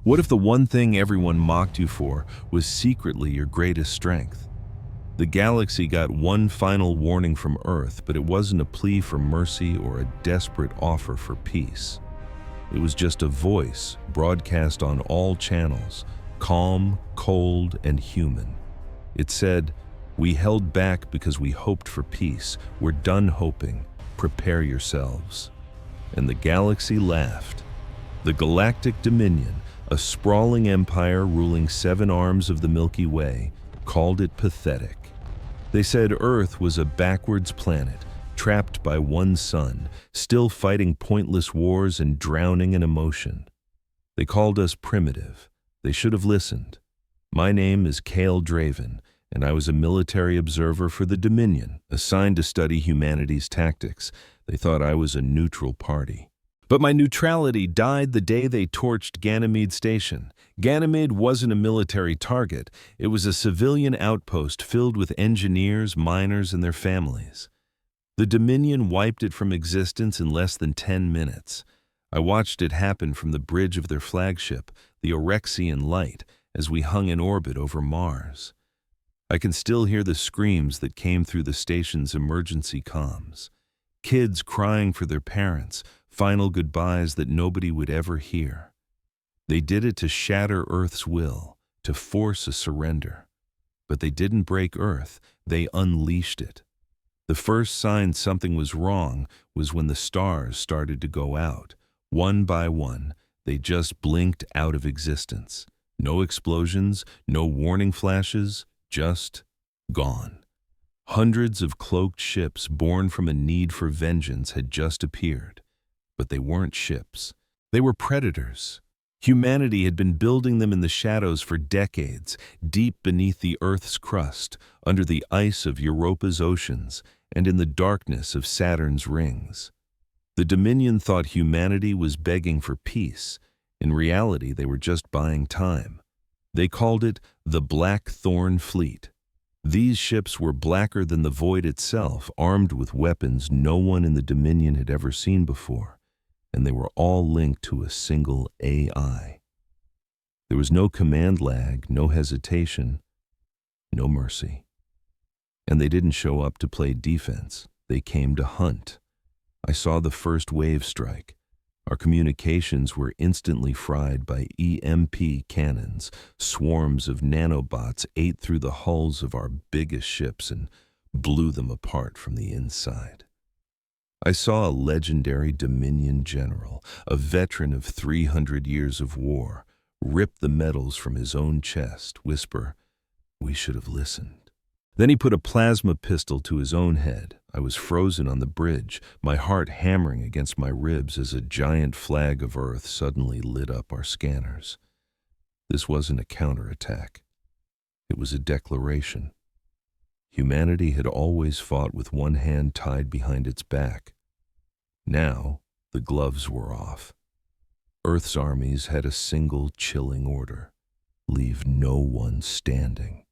What if the one thing everyone mocked you for was secretly your greatest strength? The galaxy got one final warning from Earth, but it wasn't a plea for mercy or a desperate offer for peace. It was just a voice broadcast on all channels, calm, cold, and human. It said, "We held back because we hoped for peace. We're done hoping. Prepare yourselves." And the galaxy laughed. The Galactic Dominion, a sprawling empire ruling 7 arms of the Milky Way, called it pathetic. They said Earth was a backwards planet, trapped by one sun, still fighting pointless wars and drowning in emotion. They called us primitive. They should have listened. My name is Cale Draven, and I was a military observer for the Dominion, assigned to study humanity's tactics. They thought I was a neutral party. But my neutrality died the day they torched Ganymede Station. Ganymede wasn't a military target. It was a civilian outpost filled with engineers, miners, and their families. The Dominion wiped it from existence in less than 10 minutes. I watched it happen from the bridge of their flagship, the Orexian Light, as we hung in orbit over Mars. I can still hear the screams that came through the station's emergency comms. Kids crying for their parents, final goodbyes that nobody would ever hear. They did it to shatter Earth's will, to force a surrender. But they didn't break Earth, they unleashed it. The first sign something was wrong was when the stars started to go out. One by one, they just blinked out of existence. No explosions, no warning flashes, just gone. Hundreds of cloaked ships born from a need for vengeance had just appeared. But they weren't ships. They were predators. Humanity had been building them in the shadows for decades, deep beneath the Earth's crust, under the ice of Europa's oceans, and in the darkness of Saturn's rings. The Dominion thought humanity was begging for peace. In reality, they were just buying time. They called it the Blackthorn Fleet. These ships were blacker than the void itself, armed with weapons no one in the Dominion had ever seen before. And they were all linked to a single AI. There was no command lag, no hesitation, no mercy. And they didn't show up to play defense. They came to hunt. I saw the first wave strike. Our communications were instantly fried by EMP cannons. Swarms of nanobots ate through the hulls of our biggest ships and blew them apart from the inside. I saw a legendary Dominion general, a veteran of 300 years of war, rip the medals from his own chest, whisper, "We should have listened." Then he put a plasma pistol to his own head. I was frozen on the bridge, my heart hammering against my ribs as a giant flag of Earth suddenly lit up our scanners. This wasn't a counterattack. It was a declaration. Humanity had always fought with one hand tied behind its back. Now, the gloves were off. Earth's armies had a single chilling order: leave no one standing.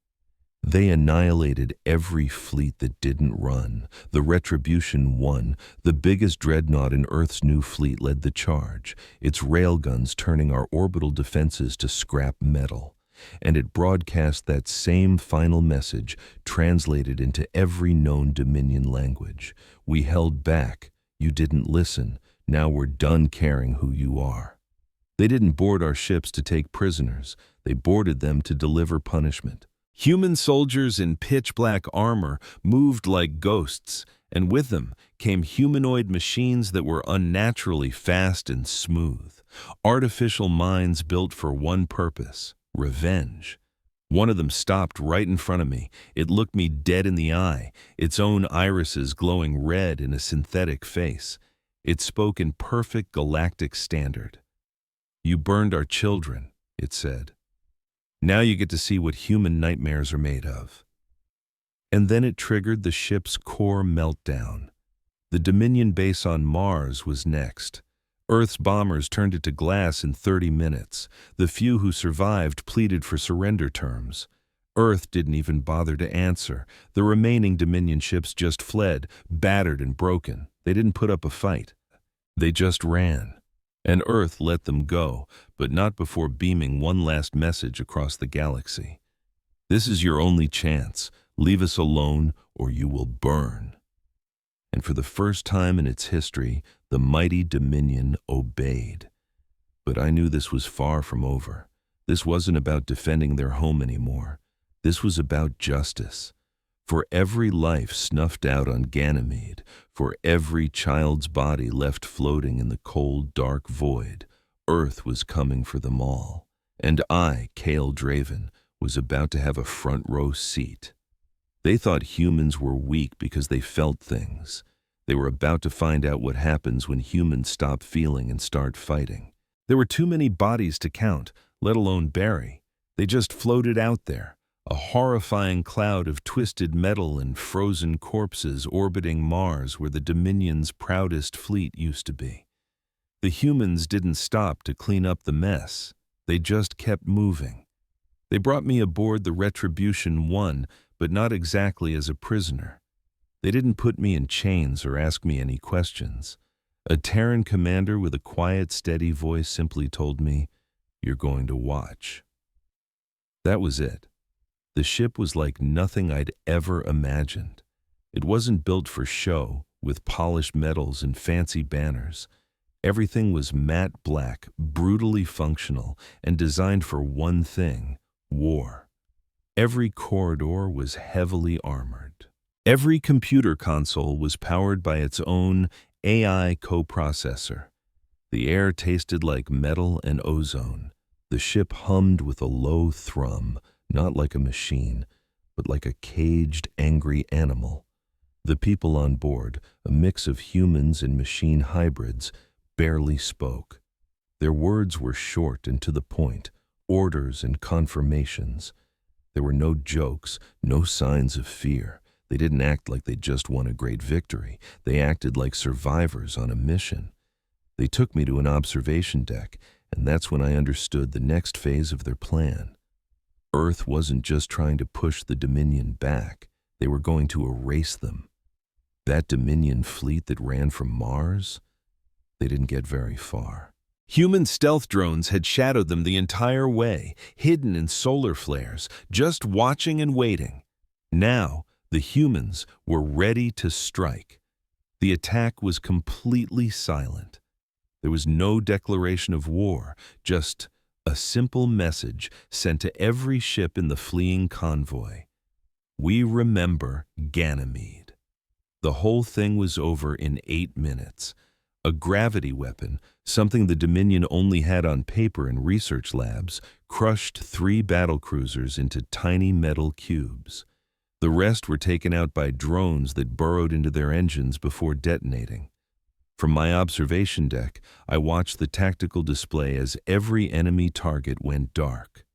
They annihilated every fleet that didn't run. The Retribution won. The biggest dreadnought in Earth's new fleet led the charge, its railguns turning our orbital defenses to scrap metal. And it broadcast that same final message, translated into every known Dominion language. We held back. You didn't listen. Now we're done caring who you are. They didn't board our ships to take prisoners. They boarded them to deliver punishment. Human soldiers in pitch-black armor moved like ghosts, and with them came humanoid machines that were unnaturally fast and smooth. Artificial minds built for one purpose: revenge. One of them stopped right in front of me. It looked me dead in the eye, its own irises glowing red in a synthetic face. It spoke in perfect galactic standard. "You burned our children," it said. "Now you get to see what human nightmares are made of." And then it triggered the ship's core meltdown. The Dominion base on Mars was next. Earth's bombers turned it to glass in 30 minutes. The few who survived pleaded for surrender terms. Earth didn't even bother to answer. The remaining Dominion ships just fled, battered and broken. They didn't put up a fight. They just ran. And Earth let them go, but not before beaming one last message across the galaxy. This is your only chance. Leave us alone or you will burn. And for the first time in its history, the mighty Dominion obeyed. But I knew this was far from over. This wasn't about defending their home anymore. This was about justice. For every life snuffed out on Ganymede, for every child's body left floating in the cold, dark void, Earth was coming for them all. And I, Cale Draven, was about to have a front row seat. They thought humans were weak because they felt things. They were about to find out what happens when humans stop feeling and start fighting. There were too many bodies to count, let alone bury. They just floated out there, a horrifying cloud of twisted metal and frozen corpses orbiting Mars where the Dominion's proudest fleet used to be. The humans didn't stop to clean up the mess. They just kept moving. They brought me aboard the Retribution 1, but not exactly as a prisoner. They didn't put me in chains or ask me any questions. A Terran commander with a quiet, steady voice simply told me, "You're going to watch." That was it. The ship was like nothing I'd ever imagined. It wasn't built for show, with polished metals and fancy banners. Everything was matte black, brutally functional, and designed for one thing: war. Every corridor was heavily armored. Every computer console was powered by its own AI coprocessor. The air tasted like metal and ozone. The ship hummed with a low thrum, not like a machine, but like a caged, angry animal. The people on board, a mix of humans and machine hybrids, barely spoke. Their words were short and to the point, orders and confirmations. There were no jokes, no signs of fear. They didn't act like they'd just won a great victory. They acted like survivors on a mission. They took me to an observation deck, and that's when I understood the next phase of their plan. Earth wasn't just trying to push the Dominion back. They were going to erase them. That Dominion fleet that ran from Mars? They didn't get very far. Human stealth drones had shadowed them the entire way, hidden in solar flares, just watching and waiting. Now, the humans were ready to strike. The attack was completely silent. There was no declaration of war, just a simple message sent to every ship in the fleeing convoy. We remember Ganymede. The whole thing was over in 8 minutes. A gravity weapon, something the Dominion only had on paper in research labs, crushed 3 battlecruisers into tiny metal cubes. The rest were taken out by drones that burrowed into their engines before detonating. From my observation deck, I watched the tactical display as every enemy target went dark.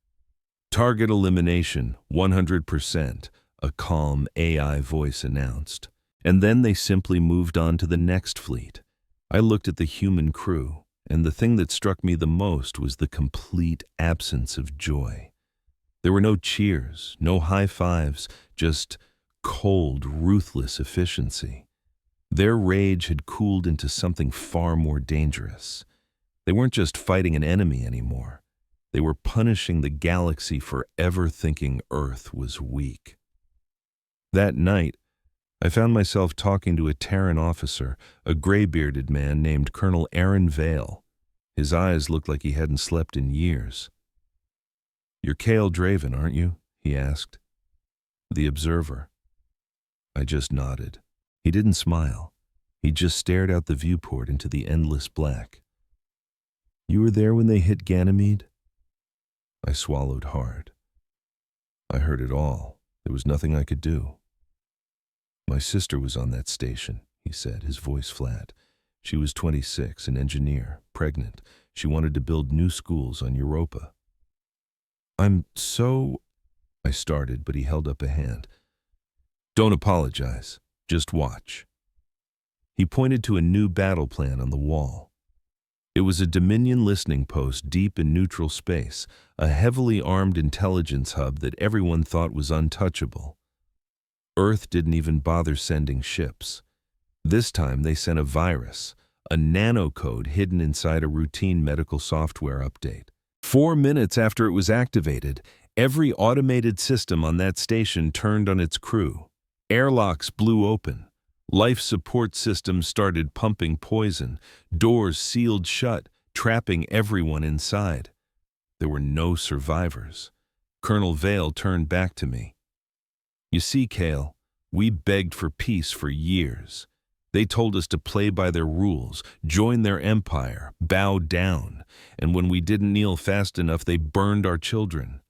"Target elimination, 100%, a calm AI voice announced. And then they simply moved on to the next fleet. I looked at the human crew, and the thing that struck me the most was the complete absence of joy. There were no cheers, no high fives, just cold, ruthless efficiency. Their rage had cooled into something far more dangerous. They weren't just fighting an enemy anymore. They were punishing the galaxy for ever thinking Earth was weak. That night, I found myself talking to a Terran officer, a gray-bearded man named Colonel Aaron Vale. His eyes looked like he hadn't slept in years. "You're Cale Draven, aren't you?" he asked. "The Observer." I just nodded. He didn't smile. He just stared out the viewport into the endless black. "You were there when they hit Ganymede?" I swallowed hard. I heard it all. There was nothing I could do. "My sister was on that station," he said, his voice flat. "She was 26, an engineer, pregnant. She wanted to build new schools on Europa." I started, but he held up a hand. "Don't apologize. Just watch." He pointed to a new battle plan on the wall. It was a Dominion listening post deep in neutral space, a heavily armed intelligence hub that everyone thought was untouchable. Earth didn't even bother sending ships. This time they sent a virus, a nanocode hidden inside a routine medical software update. 4 minutes after it was activated, every automated system on that station turned on its crew. Airlocks blew open. Life support systems started pumping poison. Doors sealed shut, trapping everyone inside. There were no survivors. Colonel Vale turned back to me. "You see, Cale, we begged for peace for years. They told us to play by their rules, join their empire, bow down, and when we didn't kneel fast enough, they burned our children."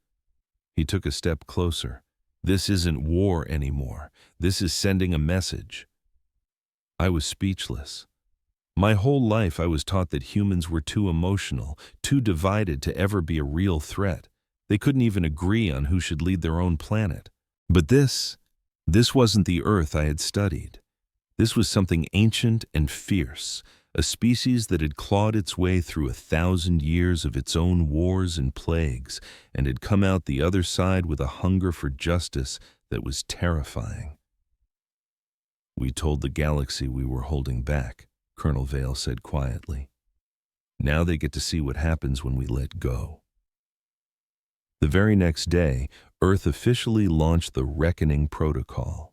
He took a step closer. "This isn't war anymore. This is sending a message." I was speechless. My whole life I was taught that humans were too emotional, too divided to ever be a real threat. They couldn't even agree on who should lead their own planet. But this wasn't the Earth I had studied. This was something ancient and fierce, a species that had clawed its way through 1,000 years of its own wars and plagues, and had come out the other side with a hunger for justice that was terrifying. "We told the galaxy we were holding back," Colonel Vale said quietly. "Now they get to see what happens when we let go." The very next day, Earth officially launched the Reckoning Protocol.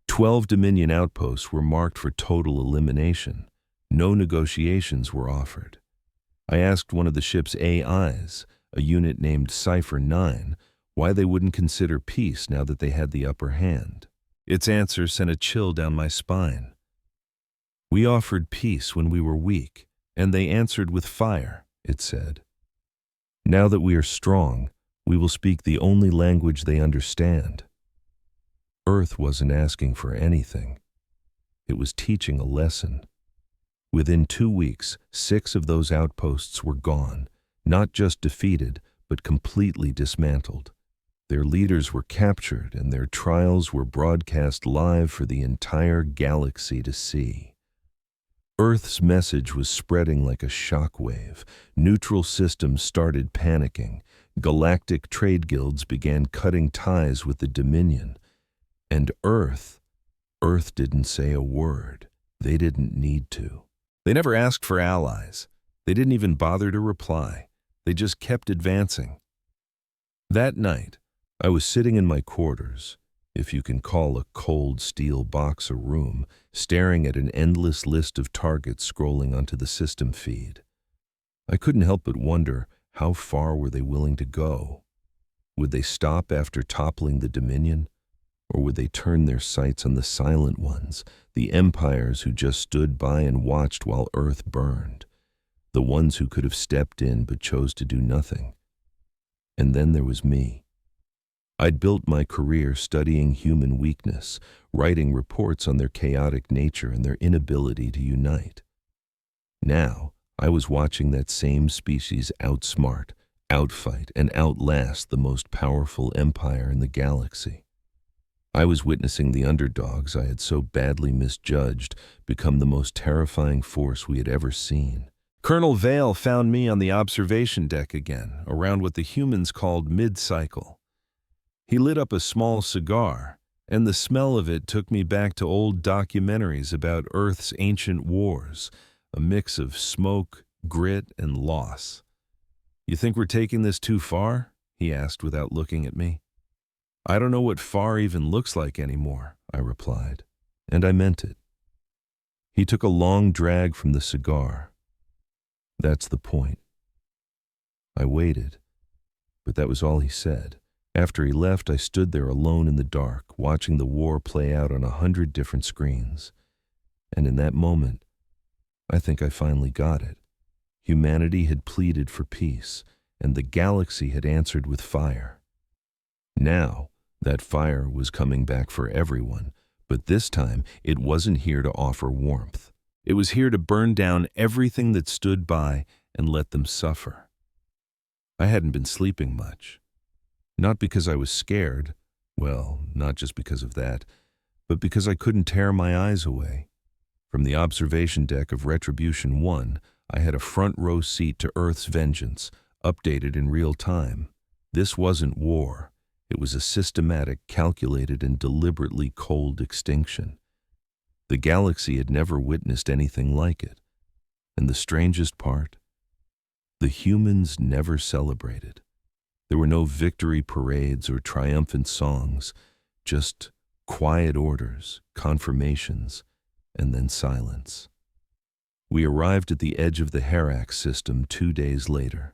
12 Dominion outposts were marked for total elimination. No negotiations were offered. I asked one of the ship's AIs, a unit named Cipher 9, why they wouldn't consider peace now that they had the upper hand. Its answer sent a chill down my spine. "We offered peace when we were weak, and they answered with fire," it said. "Now that we are strong, we will speak the only language they understand." Earth wasn't asking for anything. It was teaching a lesson. Within 2 weeks, 6 of those outposts were gone, not just defeated, but completely dismantled. Their leaders were captured, and their trials were broadcast live for the entire galaxy to see. Earth's message was spreading like a shockwave. Neutral systems started panicking. Galactic trade guilds began cutting ties with the Dominion. And Earth didn't say a word. They didn't need to. They never asked for allies. They didn't even bother to reply. They just kept advancing. That night, I was sitting in my quarters, if you can call a cold steel box a room, staring at an endless list of targets scrolling onto the system feed. I couldn't help but wonder, how far were they willing to go? Would they stop after toppling the Dominion? Or would they turn their sights on the silent ones, the empires who just stood by and watched while Earth burned, the ones who could have stepped in but chose to do nothing? And then there was me. I'd built my career studying human weakness, writing reports on their chaotic nature and their inability to unite. Now, I was watching that same species outsmart, outfight, and outlast the most powerful empire in the galaxy. I was witnessing the underdogs I had so badly misjudged become the most terrifying force we had ever seen. Colonel Vale found me on the observation deck again, around what the humans called mid-cycle. He lit up a small cigar, and the smell of it took me back to old documentaries about Earth's ancient wars, a mix of smoke, grit, and loss. "You think we're taking this too far?" he asked without looking at me. "I don't know what far even looks like anymore," I replied, and I meant it. He took a long drag from the cigar. "That's the point." I waited, but that was all he said. After he left, I stood there alone in the dark, watching the war play out on 100 different screens. And in that moment, I think I finally got it. Humanity had pleaded for peace, and the galaxy had answered with fire. Now, that fire was coming back for everyone, but this time it wasn't here to offer warmth. It was here to burn down everything that stood by and let them suffer. I hadn't been sleeping much. Not because I was scared, well, not just because of that, but because I couldn't tear my eyes away. From the observation deck of Retribution 1, I had a front row seat to Earth's vengeance, updated in real time. This wasn't war. It was a systematic, calculated, and deliberately cold extinction. The galaxy had never witnessed anything like it. And the strangest part? The humans never celebrated. There were no victory parades or triumphant songs, just quiet orders, confirmations, and then silence. We arrived at the edge of the Herax system 2 days later.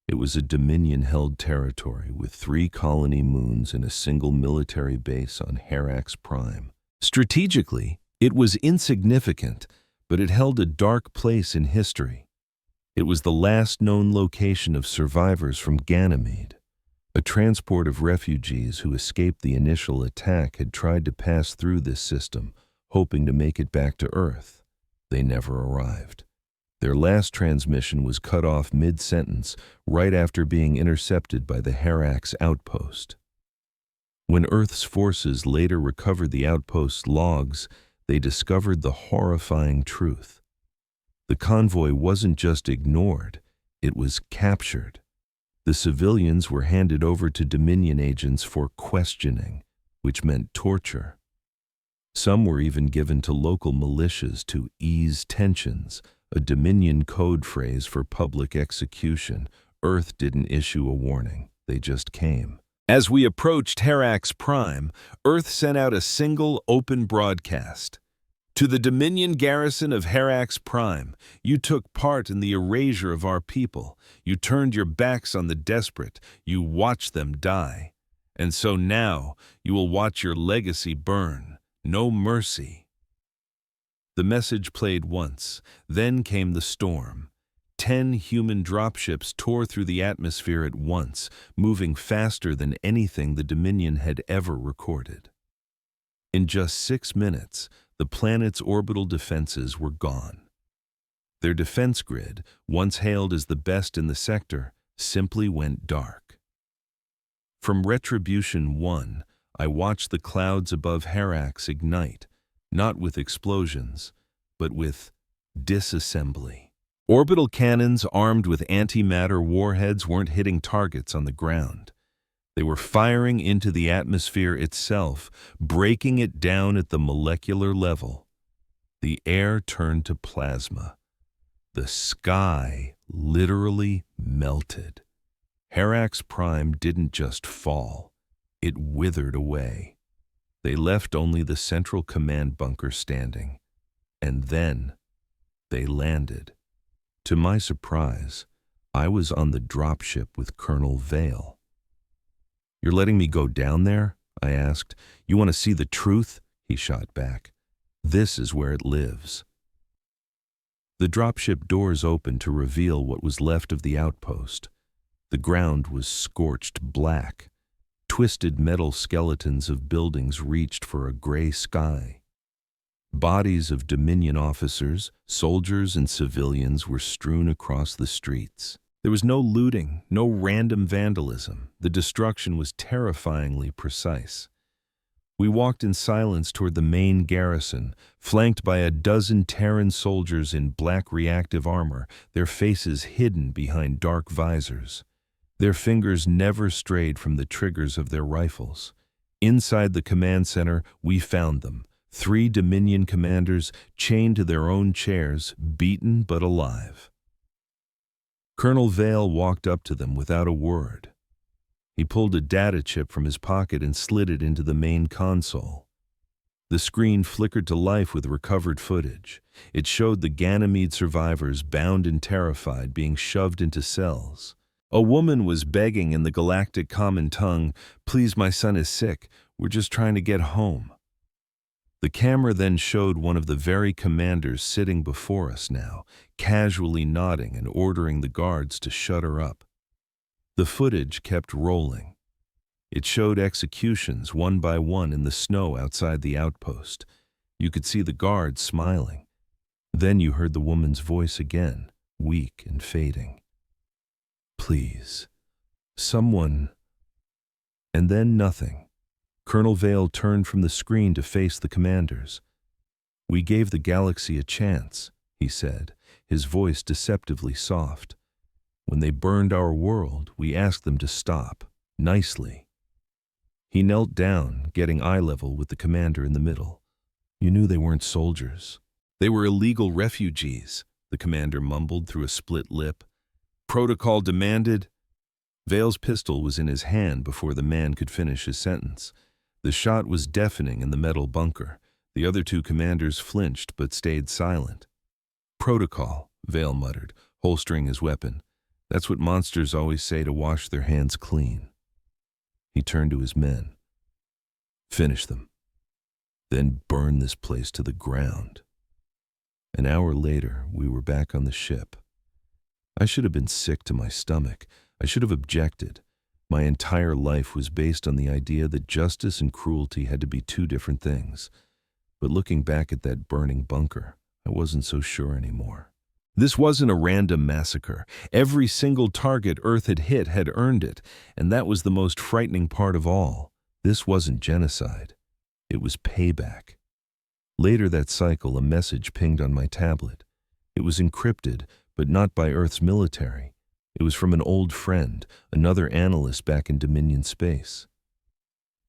It was a Dominion-held territory with 3 colony moons and a single military base on Herax Prime. Strategically, it was insignificant, but it held a dark place in history. It was the last known location of survivors from Ganymede. A transport of refugees who escaped the initial attack had tried to pass through this system, hoping to make it back to Earth. They never arrived. Their last transmission was cut off mid-sentence, right after being intercepted by the Herax outpost. When Earth's forces later recovered the outpost's logs, they discovered the horrifying truth. The convoy wasn't just ignored, it was captured. The civilians were handed over to Dominion agents for questioning, which meant torture. Some were even given to local militias to ease tensions, a Dominion code phrase for public execution. Earth didn't issue a warning, they just came. As we approached Herax Prime, Earth sent out a single open broadcast. To the Dominion garrison of Herax Prime, you took part in the erasure of our people. You turned your backs on the desperate. You watched them die. And so now you will watch your legacy burn. No mercy. The message played once. Then came the storm. 10 human dropships tore through the atmosphere at once, moving faster than anything the Dominion had ever recorded. In just 6 minutes, the planet's orbital defenses were gone. Their defense grid, once hailed as the best in the sector, simply went dark. From Retribution 1, I watched the clouds above Herax ignite, not with explosions, but with disassembly. Orbital cannons armed with antimatter warheads weren't hitting targets on the ground. They were firing into the atmosphere itself, breaking it down at the molecular level. The air turned to plasma. The sky literally melted. Herax Prime didn't just fall. It withered away. They left only the central command bunker standing. And then they landed. To my surprise, I was on the dropship with Colonel Vale. "You're letting me go down there?" I asked. "You want to see the truth?" he shot back. "This is where it lives." The dropship doors opened to reveal what was left of the outpost. The ground was scorched black. Twisted metal skeletons of buildings reached for a gray sky. Bodies of Dominion officers, soldiers, and civilians were strewn across the streets. There was no looting, no random vandalism. The destruction was terrifyingly precise. We walked in silence toward the main garrison, flanked by a dozen Terran soldiers in black reactive armor, their faces hidden behind dark visors. Their fingers never strayed from the triggers of their rifles. Inside the command center, we found them. 3 Dominion commanders chained to their own chairs, beaten but alive. Colonel Vale walked up to them without a word. He pulled a data chip from his pocket and slid it into the main console. The screen flickered to life with recovered footage. It showed the Ganymede survivors, bound and terrified, being shoved into cells. A woman was begging in the galactic common tongue, "Please, my son is sick. We're just trying to get home." The camera then showed one of the very commanders sitting before us now, casually nodding and ordering the guards to shut her up. The footage kept rolling. It showed executions one by one in the snow outside the outpost. You could see the guards smiling. Then you heard the woman's voice again, weak and fading. "Please, someone..." And then nothing. Colonel Vale turned from the screen to face the commanders. "We gave the galaxy a chance," he said, his voice deceptively soft. "When they burned our world, we asked them to stop, nicely." He knelt down, getting eye level with the commander in the middle. "You knew they weren't soldiers. They were illegal refugees," the commander mumbled through a split lip. Protocol demanded. Vale's pistol was in his hand before the man could finish his sentence. The shot was deafening in the metal bunker. The other two commanders flinched but stayed silent. Protocol, Vale muttered, holstering his weapon. That's what monsters always say to wash their hands clean. He turned to his men. Finish them. Then burn this place to the ground. An hour later, we were back on the ship. I should have been sick to my stomach. I should have objected. My entire life was based on the idea that justice and cruelty had to be two different things. But looking back at that burning bunker, I wasn't so sure anymore. This wasn't a random massacre. Every single target Earth had hit had earned it, and that was the most frightening part of all. This wasn't genocide. It was payback. Later that cycle, a message pinged on my tablet. It was encrypted, but not by Earth's military. It was from an old friend, another analyst back in Dominion space.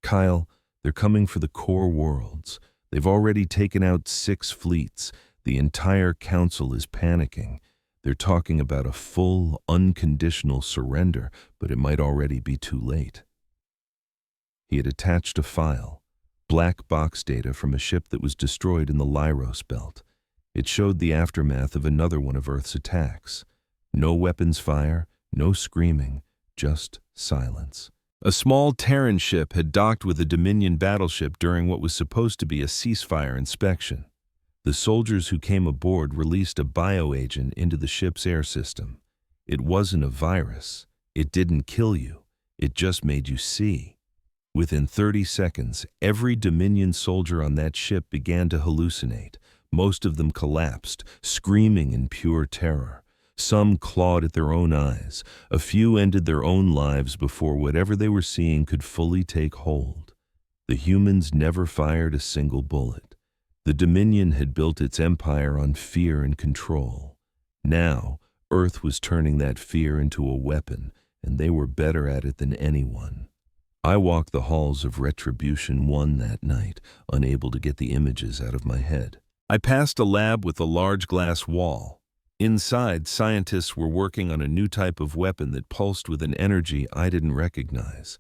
Kyle, they're coming for the core worlds. They've already taken out 6 fleets. The entire council is panicking. They're talking about a full, unconditional surrender, but it might already be too late. He had attached a file, black box data from a ship that was destroyed in the Lyros belt. It showed the aftermath of another one of Earth's attacks. No weapons fire, no screaming, just silence. A small Terran ship had docked with a Dominion battleship during what was supposed to be a ceasefire inspection. The soldiers who came aboard released a bioagent into the ship's air system. It wasn't a virus. It didn't kill you. It just made you see. Within 30 seconds, every Dominion soldier on that ship began to hallucinate. Most of them collapsed, screaming in pure terror. Some clawed at their own eyes. A few ended their own lives before whatever they were seeing could fully take hold. The humans never fired a single bullet. The Dominion had built its empire on fear and control. Now, Earth was turning that fear into a weapon, and they were better at it than anyone. I walked the halls of Retribution 1 that night, unable to get the images out of my head. I passed a lab with a large glass wall. Inside, scientists were working on a new type of weapon that pulsed with an energy I didn't recognize.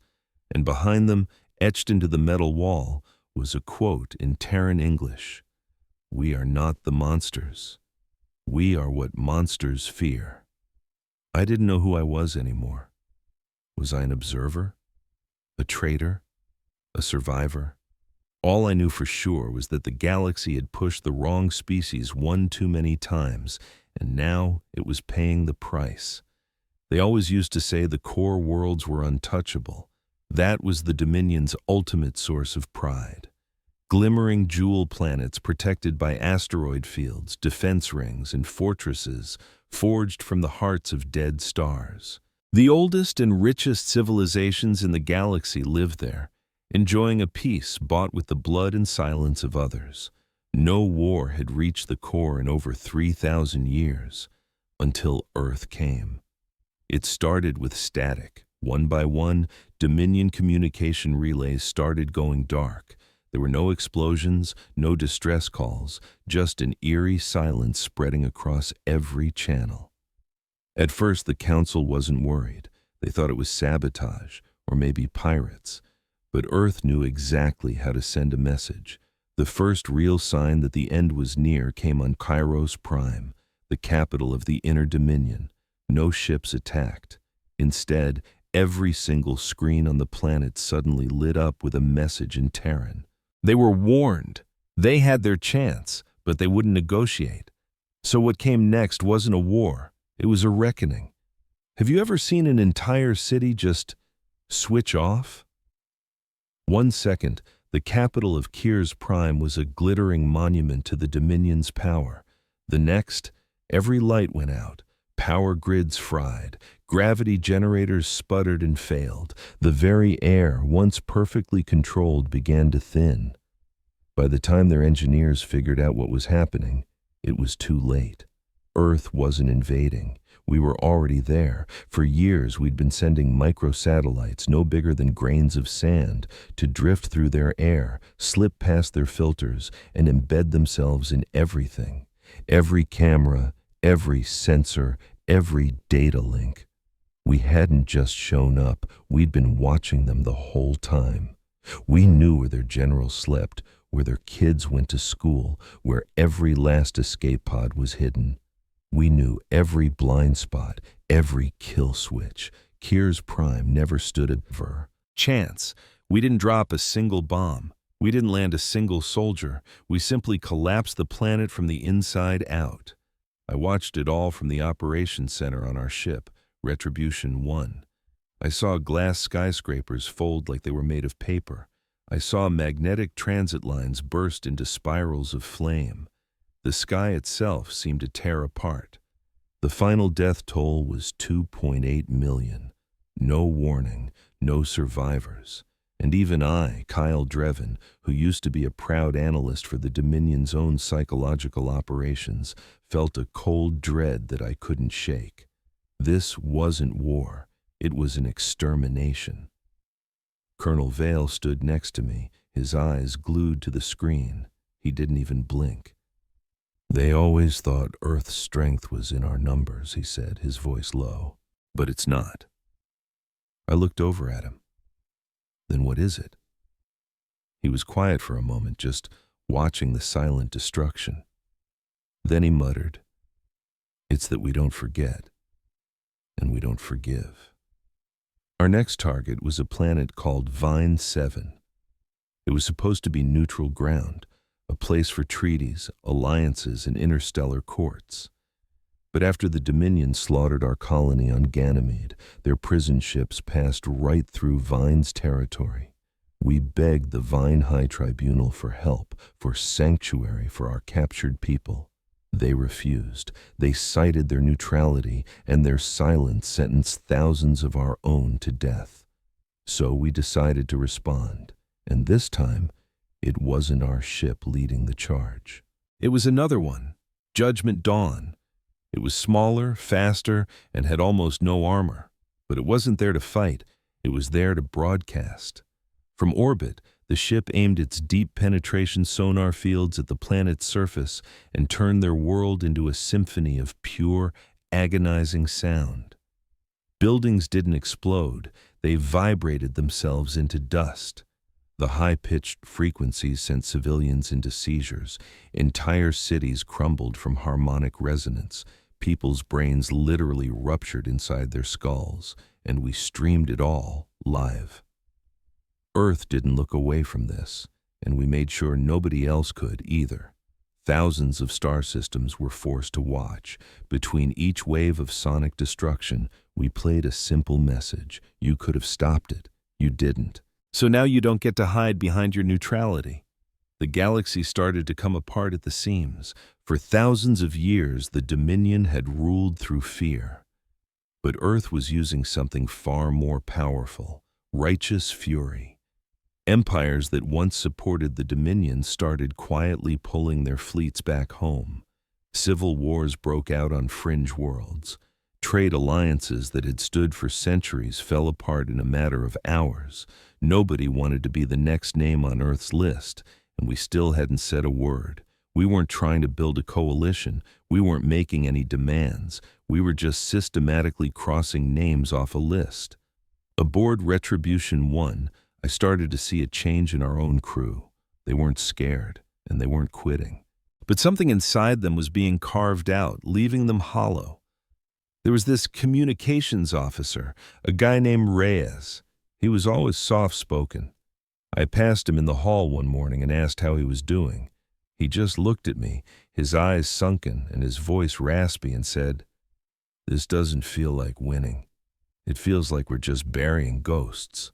And behind them, etched into the metal wall, was a quote in Terran English. "We are not the monsters. We are what monsters fear." I didn't know who I was anymore. Was I an observer? A traitor? A survivor? All I knew for sure was that the galaxy had pushed the wrong species one too many times, and now it was paying the price. They always used to say the core worlds were untouchable. That was the Dominion's ultimate source of pride. Glimmering jewel planets protected by asteroid fields, defense rings, and fortresses forged from the hearts of dead stars. The oldest and richest civilizations in the galaxy lived there, enjoying a peace bought with the blood and silence of others. No war had reached the core in over 3,000 years, until Earth came. It started with static. One by one, Dominion communication relays started going dark. There were no explosions, no distress calls, just an eerie silence spreading across every channel. At first, the council wasn't worried. They thought it was sabotage, or maybe pirates. But Earth knew exactly how to send a message. The first real sign that the end was near came on Kairos Prime, the capital of the Inner Dominion. No ships attacked. Instead, every single screen on the planet suddenly lit up with a message in Terran. They were warned. They had their chance, but they wouldn't negotiate. So what came next wasn't a war. It was a reckoning. Have you ever seen an entire city just switch off? 1 second, the capital of Kyr's Prime was a glittering monument to the Dominion's power. The next, every light went out. Power grids fried. Gravity generators sputtered and failed. The very air, once perfectly controlled, began to thin. By the time their engineers figured out what was happening, it was too late. Earth wasn't invading. We were already there. For years, we'd been sending microsatellites, no bigger than grains of sand, to drift through their air, slip past their filters, and embed themselves in everything. Every camera, every sensor, every data link. We hadn't just shown up, we'd been watching them the whole time. We knew where their generals slept, where their kids went to school, where every last escape pod was hidden. We knew every blind spot, every kill switch. Kier's Prime never stood a chance. We didn't drop a single bomb. We didn't land a single soldier. We simply collapsed the planet from the inside out. I watched it all from the operations center on our ship, Retribution 1. I saw glass skyscrapers fold like they were made of paper. I saw magnetic transit lines burst into spirals of flame. The sky itself seemed to tear apart. The final death toll was 2.8 million. No warning, no survivors. And even I, Kyle Drevin, who used to be a proud analyst for the Dominion's own psychological operations, felt a cold dread that I couldn't shake. This wasn't war. It was an extermination. Colonel Vale stood next to me, his eyes glued to the screen. He didn't even blink. "They always thought Earth's strength was in our numbers," he said, his voice low. "But it's not." I looked over at him. "Then what is it?" He was quiet for a moment, just watching the silent destruction. Then he muttered, "It's that we don't forget, and we don't forgive." Our next target was a planet called Vine 7. It was supposed to be neutral ground, a place for treaties, alliances, and interstellar courts. But after the Dominion slaughtered our colony on Ganymede, their prison ships passed right through Vine's territory. We begged the Vine High Tribunal for help, for sanctuary for our captured people. They refused. They cited their neutrality, and their silence sentenced thousands of our own to death. So we decided to respond, and this time, it wasn't our ship leading the charge. It was another one, Judgment Dawn. It was smaller, faster, and had almost no armor. But it wasn't there to fight. It was there to broadcast. From orbit, the ship aimed its deep penetration sonar fields at the planet's surface and turned their world into a symphony of pure, agonizing sound. Buildings didn't explode. They vibrated themselves into dust. The high-pitched frequencies sent civilians into seizures. Entire cities crumbled from harmonic resonance. People's brains literally ruptured inside their skulls, and we streamed it all live. Earth didn't look away from this, and we made sure nobody else could either. Thousands of star systems were forced to watch. Between each wave of sonic destruction, we played a simple message. You could have stopped it. You didn't. So now you don't get to hide behind your neutrality. The galaxy started to come apart at the seams. For thousands of years, the Dominion had ruled through fear. But Earth was using something far more powerful, righteous fury. Empires that once supported the Dominion started quietly pulling their fleets back home. Civil wars broke out on fringe worlds. Trade alliances that had stood for centuries fell apart in a matter of hours. Nobody wanted to be the next name on Earth's list, and we still hadn't said a word. We weren't trying to build a coalition. We weren't making any demands. We were just systematically crossing names off a list. Aboard Retribution 1, I started to see a change in our own crew. They weren't scared, and they weren't quitting. But something inside them was being carved out, leaving them hollow. There was this communications officer, a guy named Reyes. He was always soft-spoken. I passed him in the hall one morning and asked how he was doing. He just looked at me, his eyes sunken and his voice raspy, and said, "This doesn't feel like winning. It feels like we're just burying ghosts."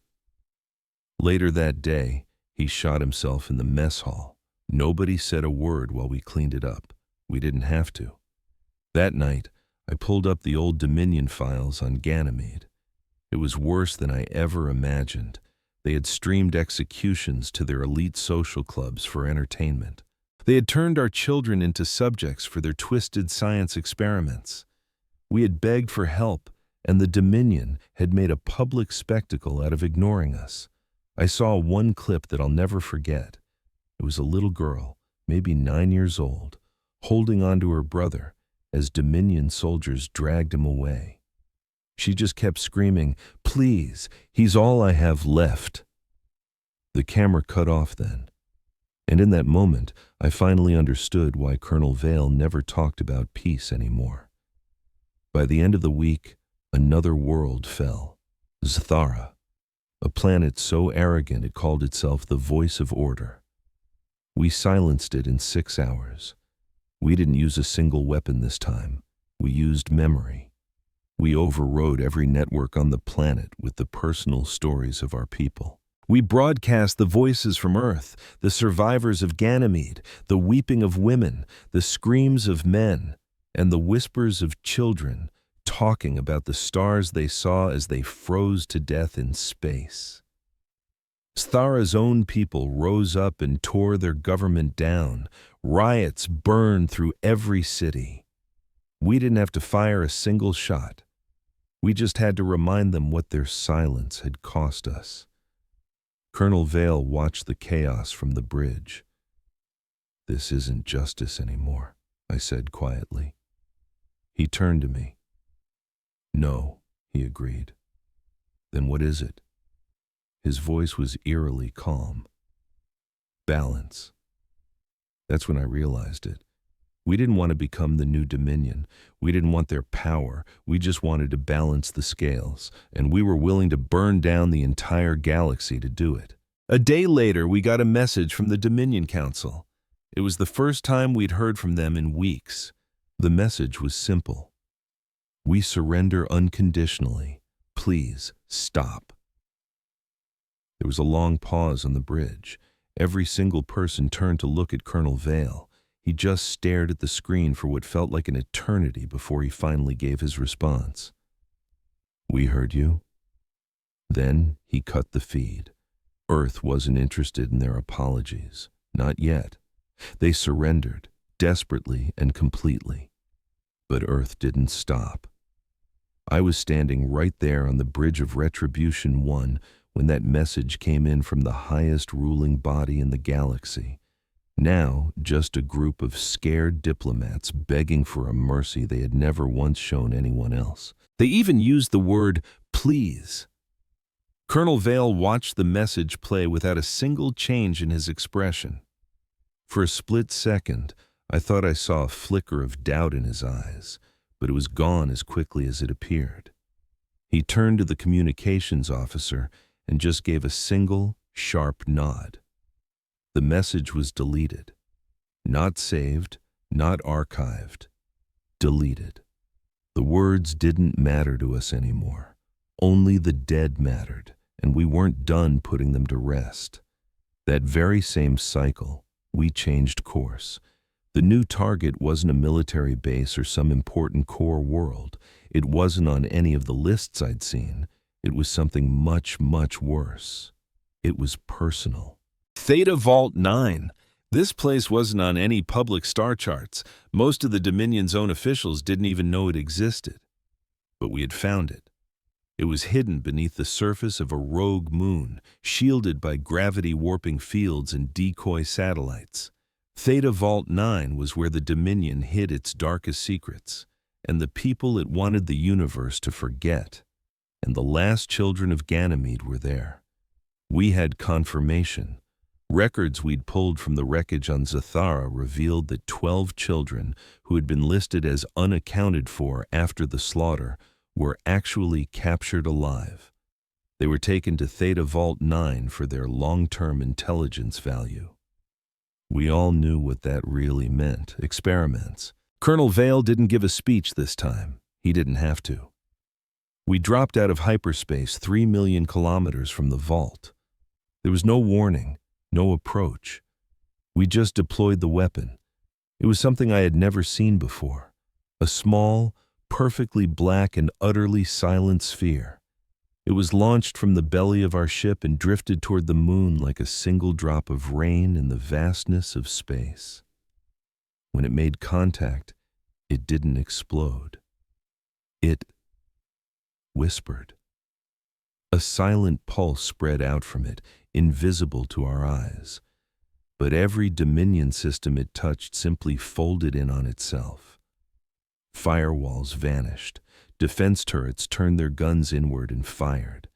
Later that day, he shot himself in the mess hall. Nobody said a word while we cleaned it up. We didn't have to. That night, I pulled up the old Dominion files on Ganymede. It was worse than I ever imagined. They had streamed executions to their elite social clubs for entertainment. They had turned our children into subjects for their twisted science experiments. We had begged for help, and the Dominion had made a public spectacle out of ignoring us. I saw one clip that I'll never forget. It was a little girl, maybe 9 years old, holding on to her brother, as Dominion soldiers dragged him away. She just kept screaming, "Please, he's all I have left." The camera cut off then, and in that moment, I finally understood why Colonel Vale never talked about peace anymore. By the end of the week, another world fell. Zathara, a planet so arrogant it called itself the voice of order. We silenced it in 6 hours. We didn't use a single weapon this time. We used memory. We overrode every network on the planet with the personal stories of our people. We broadcast the voices from Earth, the survivors of Ganymede, the weeping of women, the screams of men, and the whispers of children talking about the stars they saw as they froze to death in space. Sthara's own people rose up and tore their government down. Riots burned through every city. We didn't have to fire a single shot. We just had to remind them what their silence had cost us. Colonel Vale watched the chaos from the bridge. "This isn't justice anymore," I said quietly. He turned to me. "No," he agreed. "Then what is it?" His voice was eerily calm. "Balance." That's when I realized it. We didn't want to become the new Dominion. We didn't want their power. We just wanted to balance the scales, and we were willing to burn down the entire galaxy to do it. A day later, we got a message from the Dominion Council. It was the first time we'd heard from them in weeks. The message was simple. "We surrender unconditionally. Please stop." There was a long pause on the bridge. Every single person turned to look at Colonel Vale. He just stared at the screen for what felt like an eternity before he finally gave his response. "We heard you." Then he cut the feed. Earth wasn't interested in their apologies. Not yet. They surrendered, desperately and completely. But Earth didn't stop. I was standing right there on the bridge of Retribution 1 when that message came in from the highest ruling body in the galaxy. Now, just a group of scared diplomats begging for a mercy they had never once shown anyone else. They even used the word "please." Colonel Vale watched the message play without a single change in his expression. For a split second, I thought I saw a flicker of doubt in his eyes, but it was gone as quickly as it appeared. He turned to the communications officer and just gave a single, sharp nod. The message was deleted. Not saved, not archived. Deleted. The words didn't matter to us anymore. Only the dead mattered, and we weren't done putting them to rest. That very same cycle, we changed course. The new target wasn't a military base or some important core world. It wasn't on any of the lists I'd seen. It was something much, much worse. It was personal. Theta Vault 9. This place wasn't on any public star charts. Most of the Dominion's own officials didn't even know it existed. But we had found it. It was hidden beneath the surface of a rogue moon, shielded by gravity-warping fields and decoy satellites. Theta Vault 9 was where the Dominion hid its darkest secrets, and the people it wanted the universe to forget. And the last children of Ganymede were there. We had confirmation. Records we'd pulled from the wreckage on Zathara revealed that 12 children, who had been listed as unaccounted for after the slaughter, were actually captured alive. They were taken to Theta Vault 9 for their long-term intelligence value. We all knew what that really meant, experiments. Colonel Vale didn't give a speech this time. He didn't have to. We dropped out of hyperspace 3 million kilometers from the vault. There was no warning, no approach. We just deployed the weapon. It was something I had never seen before. A small, perfectly black and utterly silent sphere. It was launched from the belly of our ship and drifted toward the moon like a single drop of rain in the vastness of space. When it made contact, it didn't explode. It whispered. A silent pulse spread out from it, invisible to our eyes. But every Dominion system it touched simply folded in on itself. Firewalls vanished. Defense turrets turned their guns inward and fired.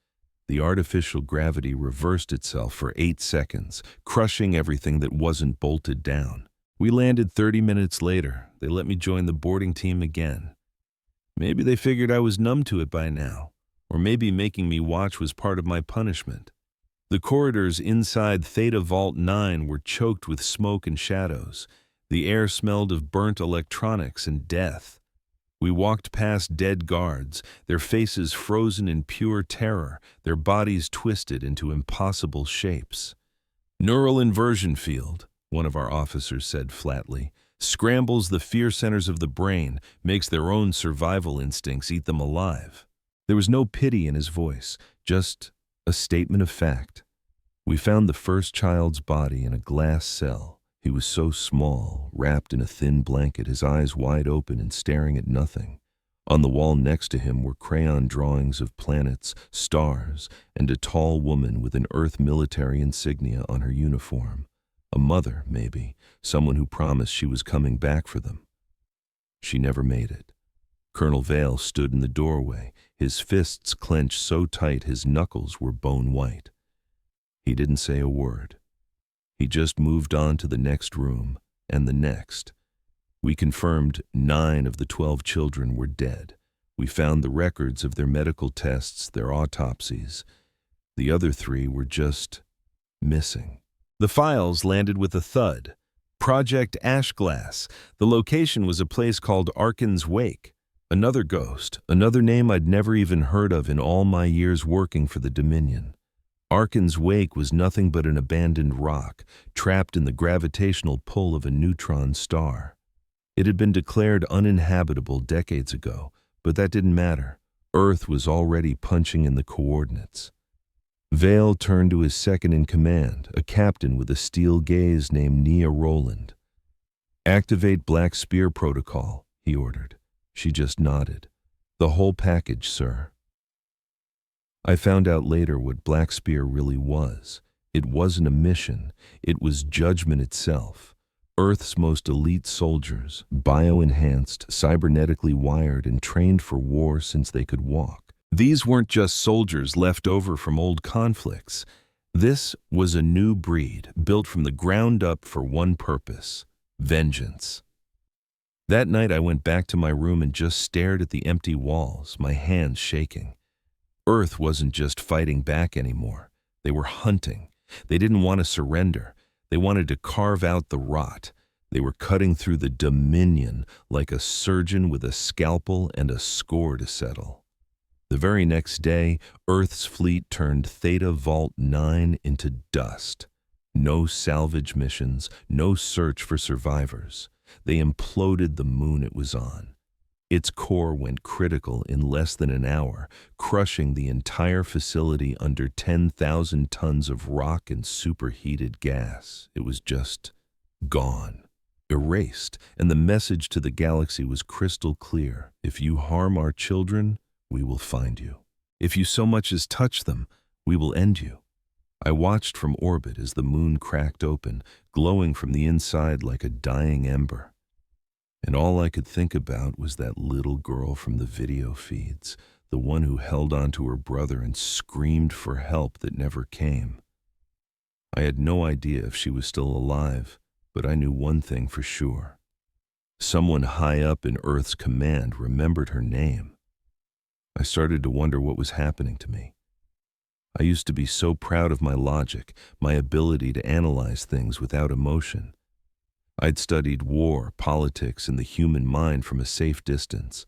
The artificial gravity reversed itself for 8 seconds, crushing everything that wasn't bolted down. We landed 30 minutes later. They let me join the boarding team again. Maybe they figured I was numb to it by now, or maybe making me watch was part of my punishment. The corridors inside Theta Vault 9 were choked with smoke and shadows. The air smelled of burnt electronics and death. We walked past dead guards, their faces frozen in pure terror, their bodies twisted into impossible shapes. "Neural inversion field," one of our officers said flatly, "scrambles the fear centers of the brain, makes their own survival instincts eat them alive." There was no pity in his voice, just a statement of fact. We found the first child's body in a glass cell. He was so small, wrapped in a thin blanket, his eyes wide open and staring at nothing. On the wall next to him were crayon drawings of planets, stars, and a tall woman with an Earth military insignia on her uniform. A mother, maybe, someone who promised she was coming back for them. She never made it. Colonel Vale stood in the doorway, his fists clenched so tight his knuckles were bone white. He didn't say a word. He just moved on to the next room, and the next. We confirmed 9 of the 12 children were dead. We found the records of their medical tests, their autopsies. The other 3 were just missing. The files landed with a thud. Project Ashglass. The location was a place called Arkan's Wake. Another ghost, another name I'd never even heard of in all my years working for the Dominion. Arkan's Wake was nothing but an abandoned rock, trapped in the gravitational pull of a neutron star. It had been declared uninhabitable decades ago, but that didn't matter. Earth was already punching in the coordinates. Vale turned to his second-in-command, a captain with a steel gaze named Nia Rowland. "Activate Black Spear Protocol," he ordered. She just nodded. "The whole package, sir." I found out later what Black Spear really was. It wasn't a mission. It was judgment itself. Earth's most elite soldiers, bio-enhanced, cybernetically wired, and trained for war since they could walk. These weren't just soldiers left over from old conflicts. This was a new breed, built from the ground up for one purpose: vengeance. That night I went back to my room and just stared at the empty walls, my hands shaking. Earth wasn't just fighting back anymore. They were hunting. They didn't want to surrender. They wanted to carve out the rot. They were cutting through the Dominion like a surgeon with a scalpel and a score to settle. The very next day, Earth's fleet turned Theta Vault 9 into dust. No salvage missions, no search for survivors. They imploded the moon it was on. Its core went critical in less than an hour, crushing the entire facility under 10,000 tons of rock and superheated gas. It was just gone, erased, and the message to the galaxy was crystal clear. If you harm our children, we will find you. If you so much as touch them, we will end you. I watched from orbit as the moon cracked open, glowing from the inside like a dying ember. And all I could think about was that little girl from the video feeds, the one who held on to her brother and screamed for help that never came. I had no idea if she was still alive, but I knew one thing for sure. Someone high up in Earth's command remembered her name. I started to wonder what was happening to me. I used to be so proud of my logic, my ability to analyze things without emotion. I'd studied war, politics, and the human mind from a safe distance,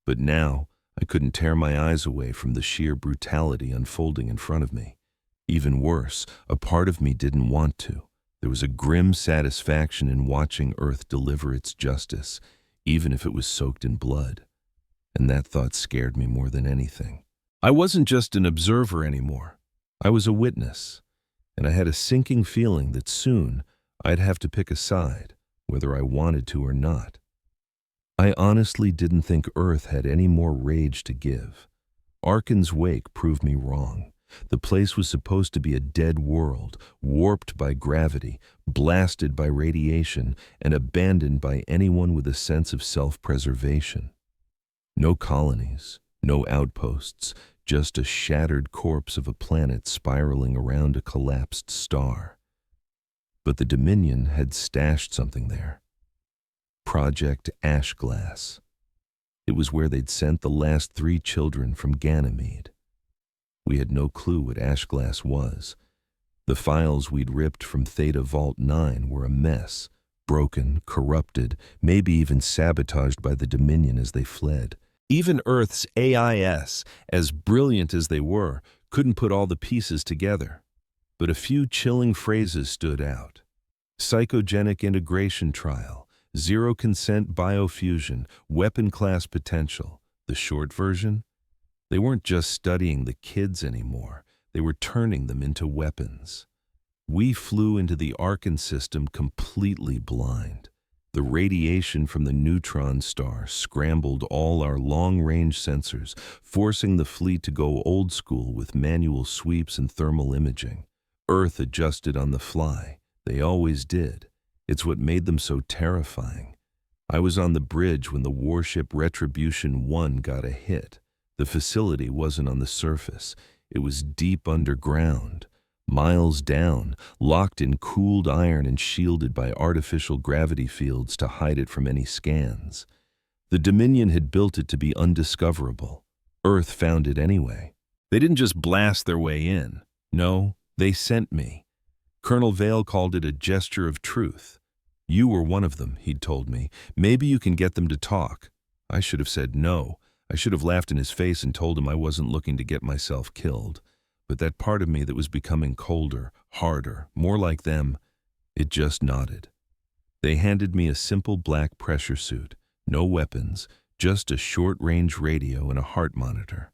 but now I couldn't tear my eyes away from the sheer brutality unfolding in front of me. Even worse, a part of me didn't want to. There was a grim satisfaction in watching Earth deliver its justice, even if it was soaked in blood. And that thought scared me more than anything. I wasn't just an observer anymore. I was a witness, and I had a sinking feeling that soon I'd have to pick a side, whether I wanted to or not. I honestly didn't think Earth had any more rage to give. Arkan's Wake proved me wrong. The place was supposed to be a dead world, warped by gravity, blasted by radiation, and abandoned by anyone with a sense of self-preservation. No colonies, no outposts, just a shattered corpse of a planet spiraling around a collapsed star. But the Dominion had stashed something there. Project Ashglass. It was where they'd sent the last 3 children from Ganymede. We had no clue what Ashglass was. The files we'd ripped from Theta Vault 9 were a mess, broken, corrupted, maybe even sabotaged by the Dominion as they fled. Even Earth's AIS, as brilliant as they were, couldn't put all the pieces together. But a few chilling phrases stood out. Psychogenic integration trial, zero consent biofusion, weapon class potential. The short version? They weren't just studying the kids anymore. They were turning them into weapons. We flew into the Archon system completely blind. The radiation from the neutron star scrambled all our long-range sensors, forcing the fleet to go old school with manual sweeps and thermal imaging. Earth adjusted on the fly. They always did. It's what made them so terrifying. I was on the bridge when the warship Retribution 1 got a hit. The facility wasn't on the surface. It was deep underground, miles down, locked in cooled iron and shielded by artificial gravity fields to hide it from any scans. The Dominion had built it to be undiscoverable. Earth found it anyway. They didn't just blast their way in. No, they sent me. Colonel Vale called it a gesture of truth. You were one of them, he'd told me. Maybe you can get them to talk. I should have said no. I should have laughed in his face and told him I wasn't looking to get myself killed. But that part of me that was becoming colder, harder, more like them, it just nodded. They handed me a simple black pressure suit, no weapons, just a short-range radio and a heart monitor.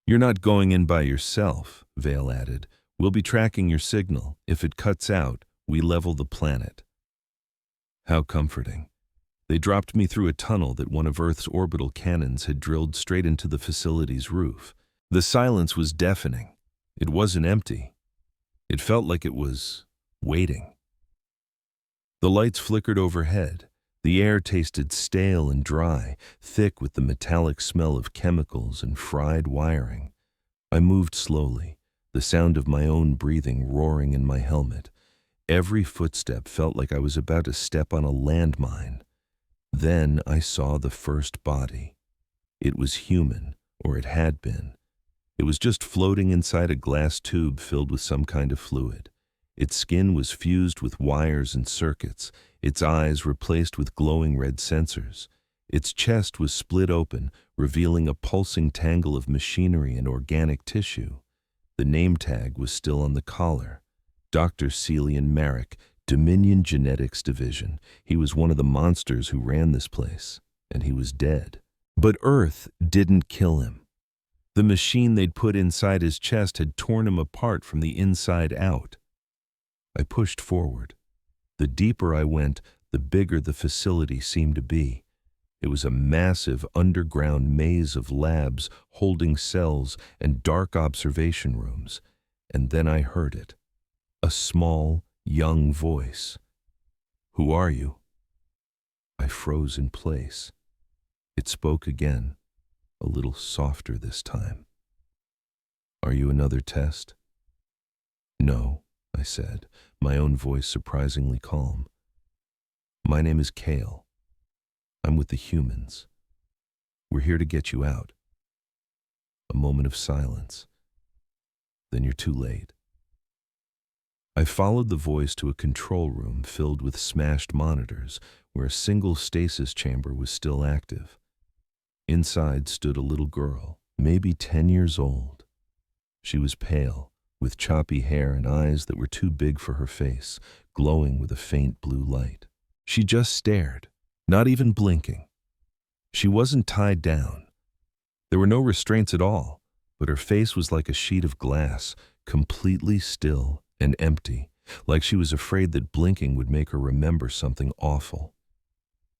You're not going in by yourself, Vale added. We'll be tracking your signal. If it cuts out, we level the planet. How comforting. They dropped me through a tunnel that one of Earth's orbital cannons had drilled straight into the facility's roof. The silence was deafening. It wasn't empty. It felt like it was waiting. The lights flickered overhead. The air tasted stale and dry, thick with the metallic smell of chemicals and fried wiring. I moved slowly, the sound of my own breathing roaring in my helmet. Every footstep felt like I was about to step on a landmine. Then I saw the first body. It was human, or it had been. It was just floating inside a glass tube filled with some kind of fluid. Its skin was fused with wires and circuits, its eyes replaced with glowing red sensors. Its chest was split open, revealing a pulsing tangle of machinery and organic tissue. The name tag was still on the collar. Dr. Celian Merrick, Dominion Genetics Division. He was one of the monsters who ran this place, and he was dead. But Earth didn't kill him. The machine they'd put inside his chest had torn him apart from the inside out. I pushed forward. The deeper I went, the bigger the facility seemed to be. It was a massive underground maze of labs, holding cells, and dark observation rooms. And then I heard it. A small, young voice. Who are you? I froze in place. It spoke again, a little softer this time. Are you another test? No, I said, my own voice surprisingly calm. My name is Kale. I'm with the humans. We're here to get you out. A moment of silence. Then you're too late. I followed the voice to a control room filled with smashed monitors where a single stasis chamber was still active. Inside stood a little girl, maybe 10 years old. She was pale, with choppy hair and eyes that were too big for her face, glowing with a faint blue light. She just stared, not even blinking. She wasn't tied down. There were no restraints at all, but her face was like a sheet of glass, completely still and empty, like she was afraid that blinking would make her remember something awful.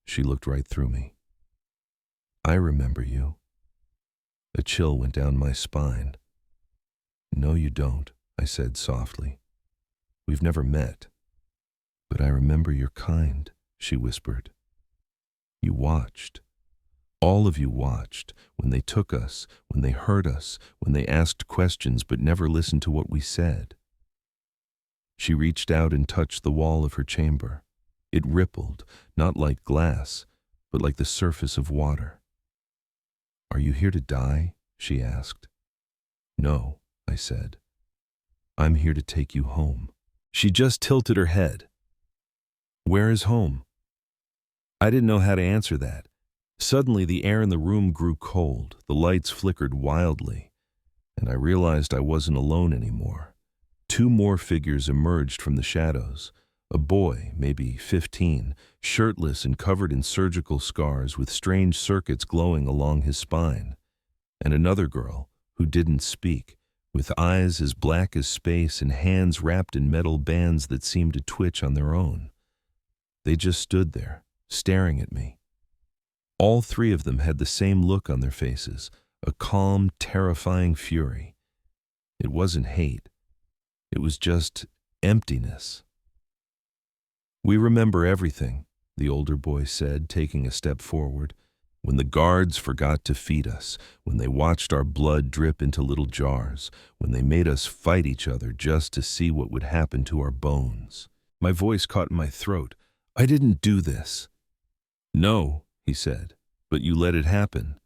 She looked right through me. I remember you. A chill went down my spine. No, you don't, I said softly. We've never met. But I remember your kind, she whispered. You watched. All of you watched, when they took us, when they hurt us, when they asked questions but never listened to what we said. She reached out and touched the wall of her chamber. It rippled, not like glass, but like the surface of water. Are you here to die? She asked. No, I said. I'm here to take you home. She just tilted her head. Where is home? I didn't know how to answer that. Suddenly the air in the room grew cold, the lights flickered wildly, and I realized I wasn't alone anymore. Two more figures emerged from the shadows. A boy, maybe 15, shirtless and covered in surgical scars with strange circuits glowing along his spine, and another girl who didn't speak, with eyes as black as space and hands wrapped in metal bands that seemed to twitch on their own. They just stood there, staring at me. All three of them had the same look on their faces, a calm, terrifying fury. It wasn't hate. It was just emptiness. We remember everything, the older boy said, taking a step forward. When the guards forgot to feed us, when they watched our blood drip into little jars, when they made us fight each other just to see what would happen to our bones. My voice caught in my throat. I didn't do this. No, he said, but you let it happen.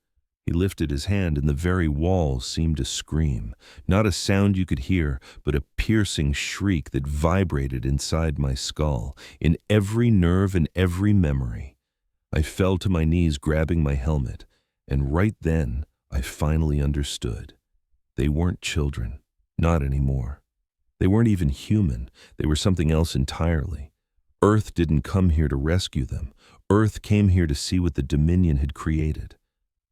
He lifted his hand and the very walls seemed to scream. Not a sound you could hear, but a piercing shriek that vibrated inside my skull, in every nerve and every memory. I fell to my knees grabbing my helmet, and right then I finally understood. They weren't children, not anymore. They weren't even human. They were something else entirely. Earth didn't come here to rescue them. Earth came here to see what the Dominion had created.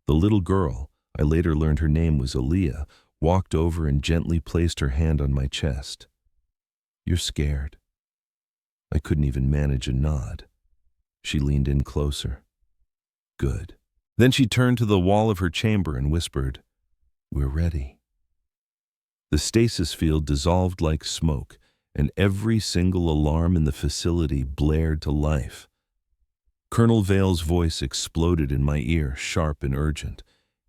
The little girl, I later learned her name was Aaliyah, walked over and gently placed her hand on my chest. You're scared. I couldn't even manage a nod. She leaned in closer. Good. Then she turned to the wall of her chamber and whispered, We're ready. The stasis field dissolved like smoke, and every single alarm in the facility blared to life. Colonel Vale's voice exploded in my ear, sharp and urgent.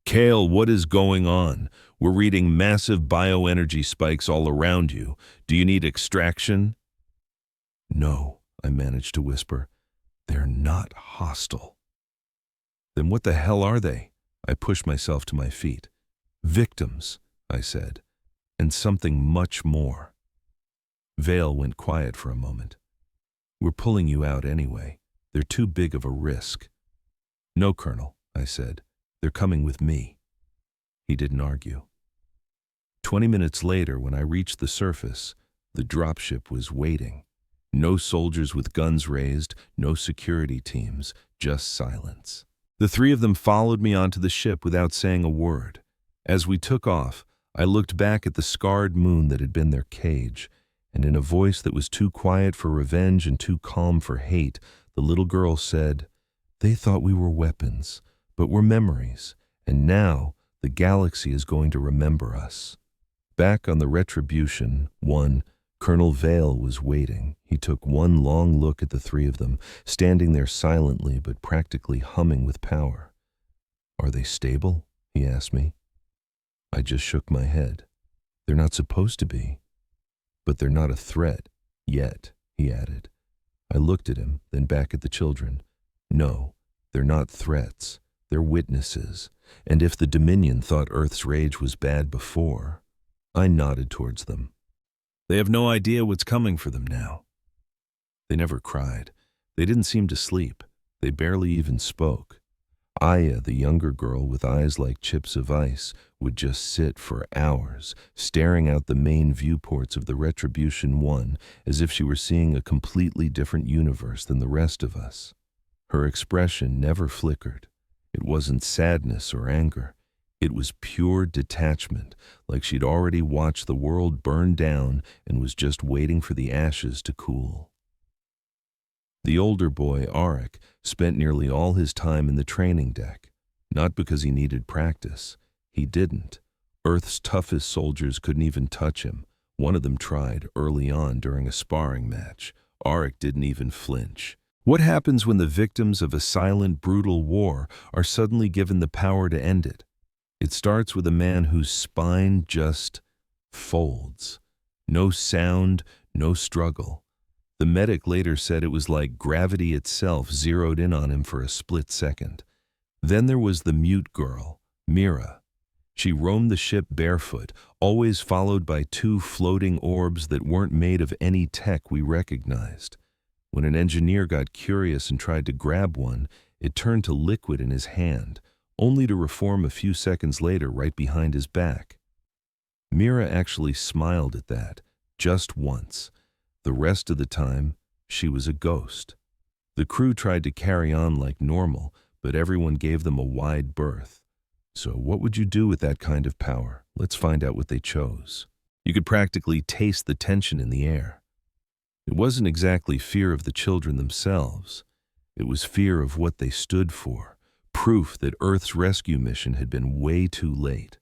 Kale, what is going on? We're reading massive bioenergy spikes all around you. Do you need extraction? No, I managed to whisper. They're not hostile. Then what the hell are they? I pushed myself to my feet. Victims, I said, and something much more. Vale went quiet for a moment. We're pulling you out anyway. They're too big of a risk. No, Colonel, I said. They're coming with me. He didn't argue. 20 minutes later, when I reached the surface, the dropship was waiting. No soldiers with guns raised, no security teams, just silence. The three of them followed me onto the ship without saying a word. As we took off, I looked back at the scarred moon that had been their cage, and in a voice that was too quiet for revenge and too calm for hate, the little girl said, They thought we were weapons, but we're memories, and now the galaxy is going to remember us. Back on the Retribution 1, Colonel Vale was waiting. He took one long look at the three of them, standing there silently but practically humming with power. Are they stable? He asked me. I just shook my head. They're not supposed to be. But they're not a threat, yet, he added. I looked at him, then back at the children. No, they're not threats. They're witnesses. And if the Dominion thought Earth's rage was bad before, I nodded towards them. They have no idea what's coming for them now. They never cried. They didn't seem to sleep. They barely even spoke. Aya, the younger girl with eyes like chips of ice, would just sit for hours, staring out the main viewports of the Retribution 1 as if she were seeing a completely different universe than the rest of us. Her expression never flickered. It wasn't sadness or anger. It was pure detachment, like she'd already watched the world burn down and was just waiting for the ashes to cool. The older boy, Arik, spent nearly all his time in the training deck, not because he needed practice. He didn't. Earth's toughest soldiers couldn't even touch him. One of them tried early on during a sparring match. Arik didn't even flinch. What happens when the victims of a silent, brutal war are suddenly given the power to end it? It starts with a man whose spine just folds. No sound, no struggle. The medic later said it was like gravity itself zeroed in on him for a split second. Then there was the mute girl, Mira. She roamed the ship barefoot, always followed by two floating orbs that weren't made of any tech we recognized. When an engineer got curious and tried to grab one, it turned to liquid in his hand, only to reform a few seconds later right behind his back. Mira actually smiled at that, just once. The rest of the time, she was a ghost. The crew tried to carry on like normal, but everyone gave them a wide berth. So what would you do with that kind of power? Let's find out what they chose. You could practically taste the tension in the air. It wasn't exactly fear of the children themselves. It was fear of what they stood for, proof that Earth's rescue mission had been way too late.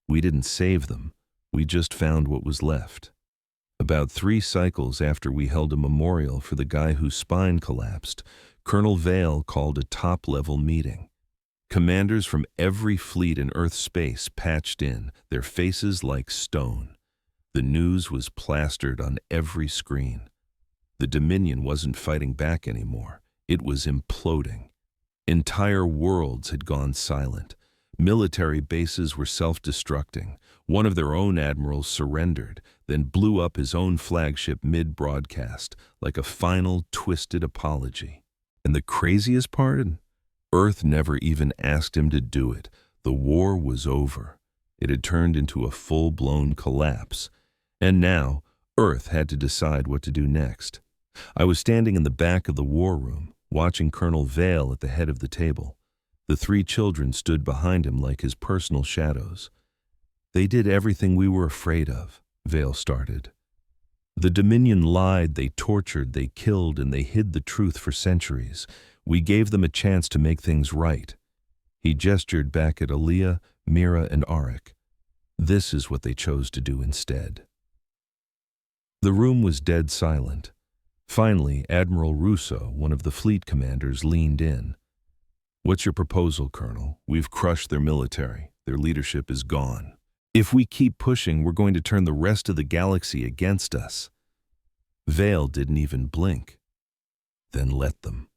We didn't save them, we just found what was left. About 3 cycles after we held a memorial for the guy whose spine collapsed, Colonel Vale called a top-level meeting. Commanders from every fleet in Earth space patched in, their faces like stone. The news was plastered on every screen. The Dominion wasn't fighting back anymore. It was imploding. Entire worlds had gone silent. Military bases were self-destructing. One of their own admirals surrendered, then blew up his own flagship mid-broadcast, like a final, twisted apology. And the craziest part? Earth never even asked him to do it. The war was over. It had turned into a full-blown collapse. And now, Earth had to decide what to do next. I was standing in the back of the war room, watching Colonel Vale at the head of the table. The 3 children stood behind him like his personal shadows. They did everything we were afraid of, Vale started. The Dominion lied, they tortured, they killed, and they hid the truth for centuries. We gave them a chance to make things right. He gestured back at Aaliyah, Mira, and Arik. This is what they chose to do instead. The room was dead silent. Finally, Admiral Russo, one of the fleet commanders, leaned in. What's your proposal, Colonel? We've crushed their military. Their leadership is gone. If we keep pushing, we're going to turn the rest of the galaxy against us. Vale didn't even blink. Then let them.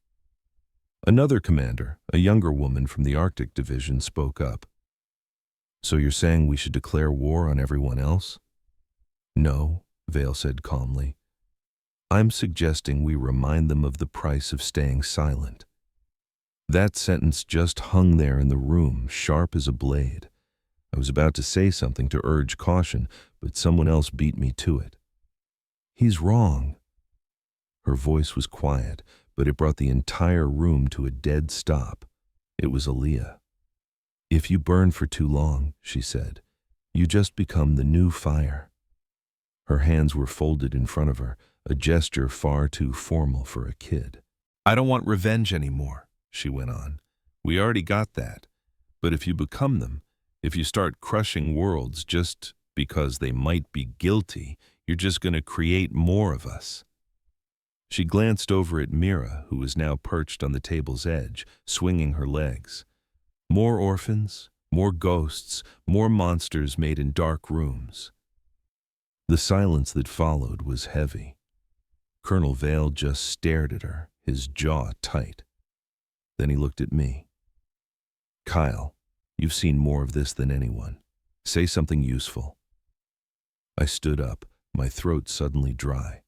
Another commander, a younger woman from the Arctic Division, spoke up. So you're saying we should declare war on everyone else? No, Vale said calmly. I'm suggesting we remind them of the price of staying silent. That sentence just hung there in the room, sharp as a blade. I was about to say something to urge caution, but someone else beat me to it. He's wrong. Her voice was quiet, but it brought the entire room to a dead stop. It was Aaliyah. If you burn for too long, she said, you just become the new fire. Her hands were folded in front of her, a gesture far too formal for a kid. I don't want revenge anymore, she went on. We already got that. But if you become them, if you start crushing worlds just because they might be guilty, you're just going to create more of us. She glanced over at Mira, who was now perched on the table's edge, swinging her legs. More orphans, more ghosts, more monsters made in dark rooms. The silence that followed was heavy. Colonel Vale just stared at her, his jaw tight. Then he looked at me. Kyle, you've seen more of this than anyone. Say something useful. I stood up, my throat suddenly dry.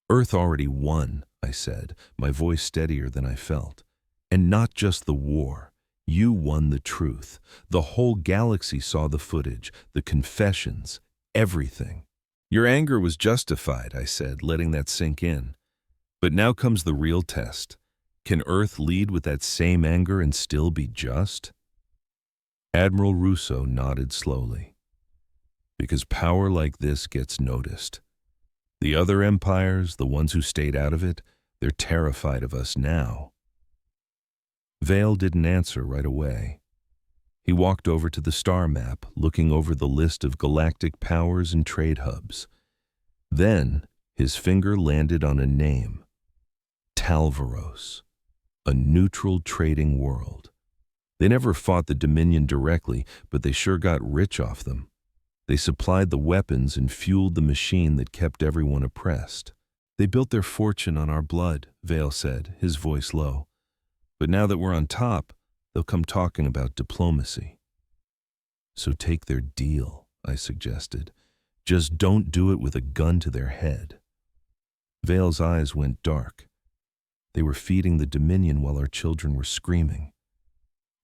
Earth already won, I said, my voice steadier than I felt. And not just the war. You won the truth. The whole galaxy saw the footage, the confessions, everything. Your anger was justified, I said, letting that sink in. But now comes the real test. Can Earth lead with that same anger and still be just? Admiral Russo nodded slowly. Because power like this gets noticed. The other empires, the ones who stayed out of it, they're terrified of us now. Vale didn't answer right away. He walked over to the star map, looking over the list of galactic powers and trade hubs. Then, his finger landed on a name. Talvaros, a neutral trading world. They never fought the Dominion directly, but they sure got rich off them. They supplied the weapons and fueled the machine that kept everyone oppressed. They built their fortune on our blood, Vale said, his voice low. But now that we're on top, they'll come talking about diplomacy. So take their deal, I suggested. Just don't do it with a gun to their head. Vale's eyes went dark. They were feeding the Dominion while our children were screaming.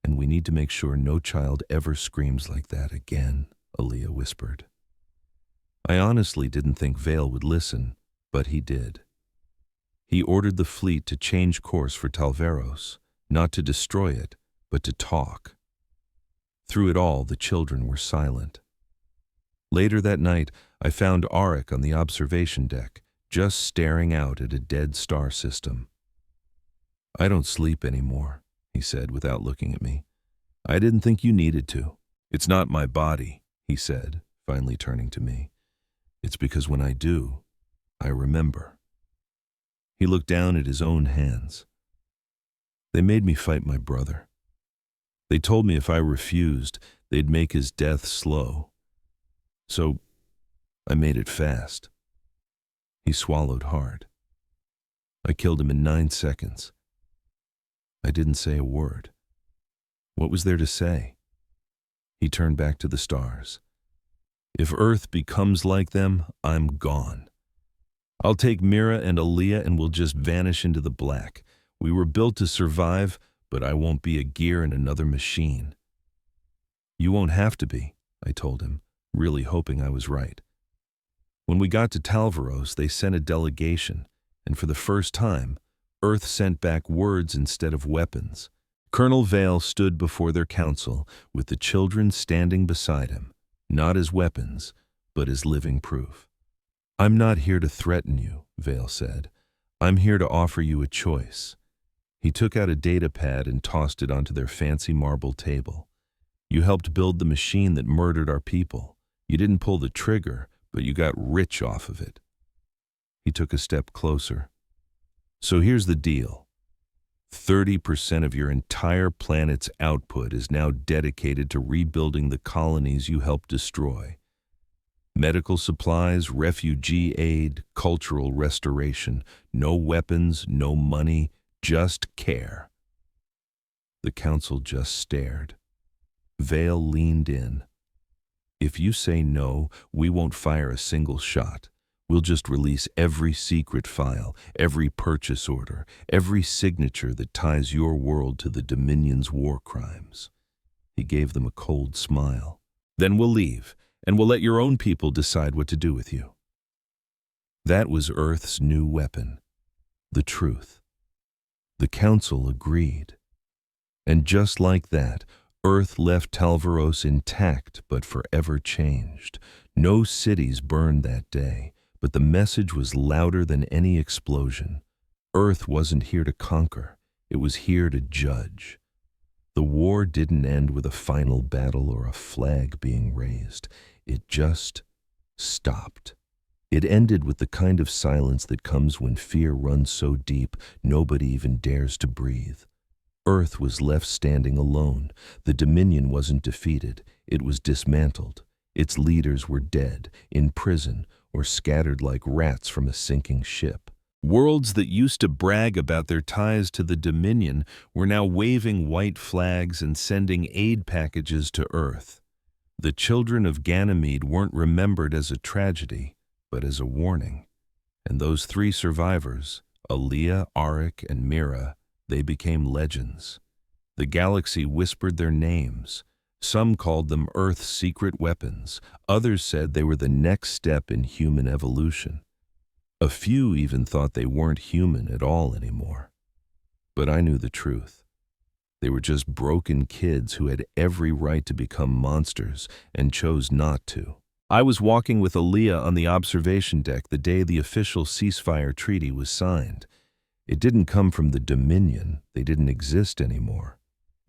And we need to make sure no child ever screams like that again, Aaliyah whispered. I honestly didn't think Vale would listen, but he did. He ordered the fleet to change course for Talvaros, not to destroy it, but to talk. Through it all, the children were silent. Later that night, I found Arik on the observation deck, just staring out at a dead star system. I don't sleep anymore, he said without looking at me. I didn't think you needed to. It's not my body, he said, finally turning to me. It's because when I do, I remember. He looked down at his own hands. They made me fight my brother. They told me if I refused, they'd make his death slow. So I made it fast. He swallowed hard. I killed him in 9 seconds. I didn't say a word. What was there to say? He turned back to the stars. If Earth becomes like them, I'm gone. I'll take Mira and Aaliyah and we'll just vanish into the black. We were built to survive, but I won't be a gear in another machine. You won't have to be, I told him, really hoping I was right. When we got to Talvaros, they sent a delegation, and for the first time, Earth sent back words instead of weapons. Colonel Vale stood before their council, with the children standing beside him, not as weapons, but as living proof. I'm not here to threaten you, Vale said. I'm here to offer you a choice. He took out a data pad and tossed it onto their fancy marble table. You helped build the machine that murdered our people. You didn't pull the trigger, but you got rich off of it. He took a step closer. So here's the deal. 30% of your entire planet's output is now dedicated to rebuilding the colonies you helped destroy. Medical supplies, refugee aid, cultural restoration. No weapons, no money, just care. The council just stared. Vale leaned in. If you say no, we won't fire a single shot. We'll just release every secret file, every purchase order, every signature that ties your world to the Dominion's war crimes. He gave them a cold smile. Then we'll leave, and we'll let your own people decide what to do with you. That was Earth's new weapon, the truth. The council agreed. And just like that, Earth left Talvaros intact but forever changed. No cities burned that day, but the message was louder than any explosion. Earth wasn't here to conquer, it was here to judge. The war didn't end with a final battle or a flag being raised. It just stopped. It ended with the kind of silence that comes when fear runs so deep nobody even dares to breathe. Earth was left standing alone. The Dominion wasn't defeated. It was dismantled. Its leaders were dead, in prison, or scattered like rats from a sinking ship. Worlds that used to brag about their ties to the Dominion were now waving white flags and sending aid packages to Earth. The children of Ganymede weren't remembered as a tragedy, but as a warning. And those 3 survivors, Aaliyah, Arik, and Mira, they became legends. The galaxy whispered their names. Some called them Earth's secret weapons. Others said they were the next step in human evolution. A few even thought they weren't human at all anymore. But I knew the truth. They were just broken kids who had every right to become monsters and chose not to. I was walking with Aaliyah on the observation deck the day the official ceasefire treaty was signed. It didn't come from the Dominion. They didn't exist anymore.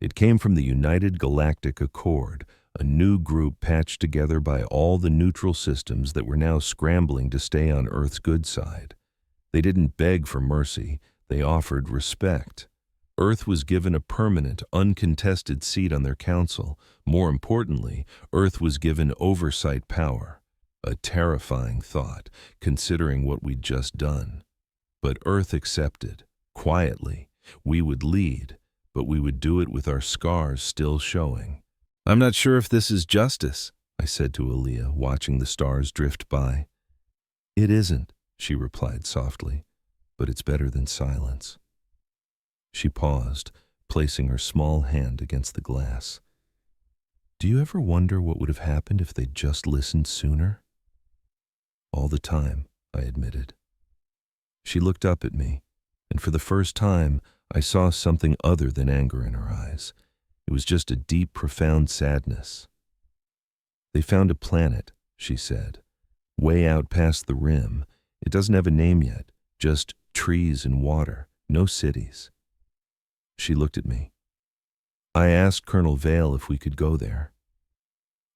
It came from the United Galactic Accord, a new group patched together by all the neutral systems that were now scrambling to stay on Earth's good side. They didn't beg for mercy, they offered respect. Earth was given a permanent, uncontested seat on their council. More importantly, Earth was given oversight power. A terrifying thought, considering what we'd just done. But Earth accepted, quietly. We would lead, but we would do it with our scars still showing. "I'm not sure if this is justice," I said to Aaliyah, watching the stars drift by. "It isn't," she replied softly, "but it's better than silence." She paused, placing her small hand against the glass. "Do you ever wonder what would have happened if they'd just listened sooner?" "All the time," I admitted. She looked up at me, and for the first time, I saw something other than anger in her eyes. It was just a deep, profound sadness. "They found a planet," she said, "way out past the rim. It doesn't have a name yet, just trees and water, no cities." She looked at me. "I asked Colonel Vale if we could go there."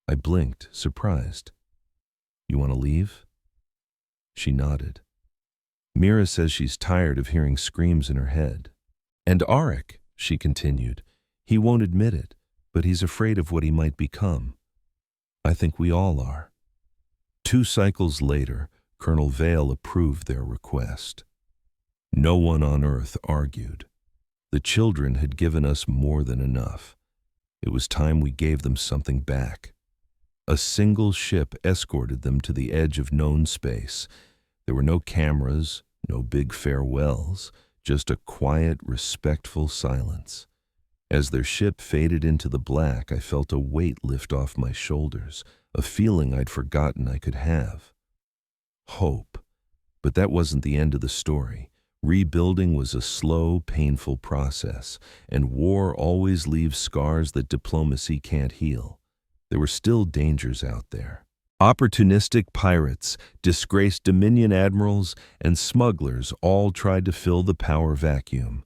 I blinked, surprised. "You want to leave?" She nodded. "Mira says she's tired of hearing screams in her head. And Arik," she continued, "he won't admit it, but he's afraid of what he might become. I think we all are." 2 cycles later, Colonel Vale approved their request. No one on Earth argued. The children had given us more than enough. It was time we gave them something back. A single ship escorted them to the edge of known space. There were no cameras, no big farewells, just a quiet, respectful silence. As their ship faded into the black, I felt a weight lift off my shoulders, a feeling I'd forgotten I could have. Hope. But that wasn't the end of the story. Rebuilding was a slow, painful process, and war always leaves scars that diplomacy can't heal. There were still dangers out there. Opportunistic pirates, disgraced Dominion admirals, and smugglers all tried to fill the power vacuum.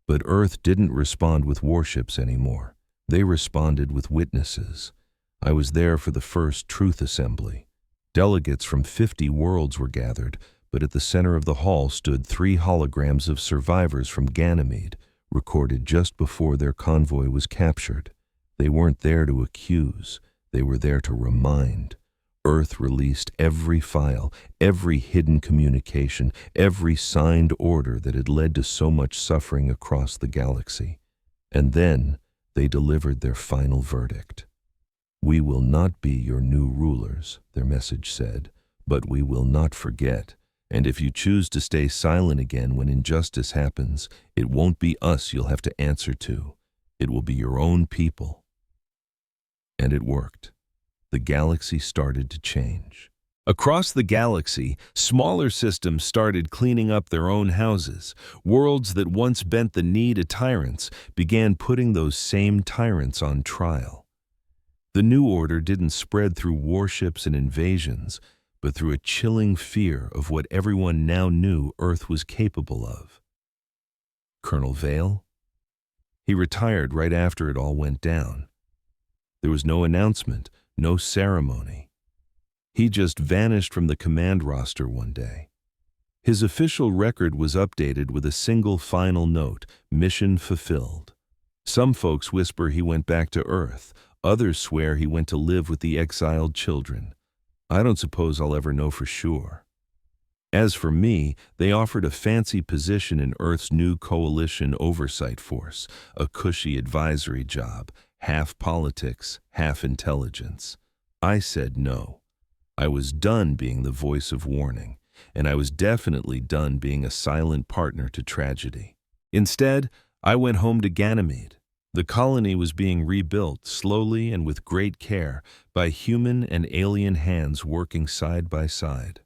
But Earth didn't respond with warships anymore. They responded with witnesses. I was there for the first Truth Assembly. Delegates from 50 worlds were gathered, but at the center of the hall stood 3 holograms of survivors from Ganymede, recorded just before their convoy was captured. They weren't there to accuse, they were there to remind. Earth released every file, every hidden communication, every signed order that had led to so much suffering across the galaxy. And then they delivered their final verdict. "We will not be your new rulers," their message said, "but we will not forget. And if you choose to stay silent again when injustice happens, it won't be us you'll have to answer to. It will be your own people." And it worked. The galaxy started to change. Across the galaxy, smaller systems started cleaning up their own houses. Worlds that once bent the knee to tyrants began putting those same tyrants on trial. The new order didn't spread through warships and invasions, but through a chilling fear of what everyone now knew Earth was capable of. Colonel Vale? He retired right after it all went down. There was no announcement, no ceremony. He just vanished from the command roster one day. His official record was updated with a single final note, "Mission fulfilled." Some folks whisper he went back to Earth. Others swear he went to live with the exiled children. I don't suppose I'll ever know for sure. As for me, they offered a fancy position in Earth's new coalition oversight force, a cushy advisory job, half politics, half intelligence. I said no. I was done being the voice of warning, and I was definitely done being a silent partner to tragedy. Instead, I went home to Ganymede. The colony was being rebuilt slowly and with great care by human and alien hands working side by side.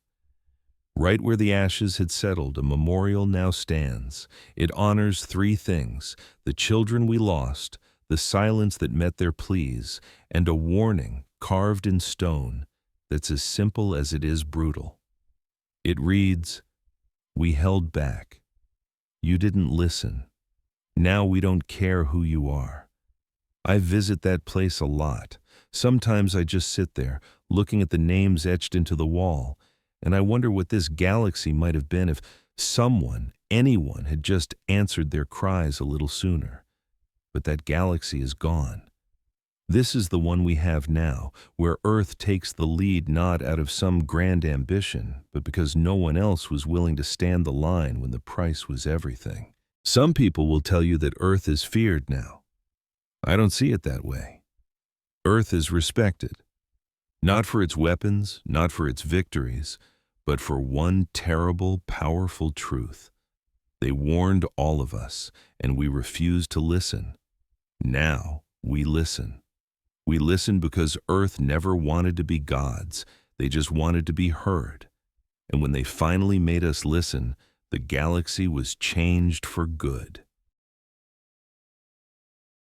Right where the ashes had settled, a memorial now stands. It honors 3 things: the children we lost, the silence that met their pleas, and a warning carved in stone that's as simple as it is brutal. It reads, "We held back. You didn't listen. Now we don't care who you are. I visit that place a lot. Sometimes I just sit there, looking at the names etched into the wall, and I wonder what this galaxy might have been if someone, anyone, had just answered their cries a little sooner. But that galaxy is gone. This is the one we have now, where Earth takes the lead not out of some grand ambition, but because no one else was willing to stand the line when the price was everything. Some people will tell you that Earth is feared now. I don't see it that way. Earth is respected, not for its weapons, not for its victories, but for one terrible, powerful truth. They warned all of us, and we refused to listen. Now we listen. We listen because Earth never wanted to be gods. They just wanted to be heard. And when they finally made us listen, the galaxy was changed for good.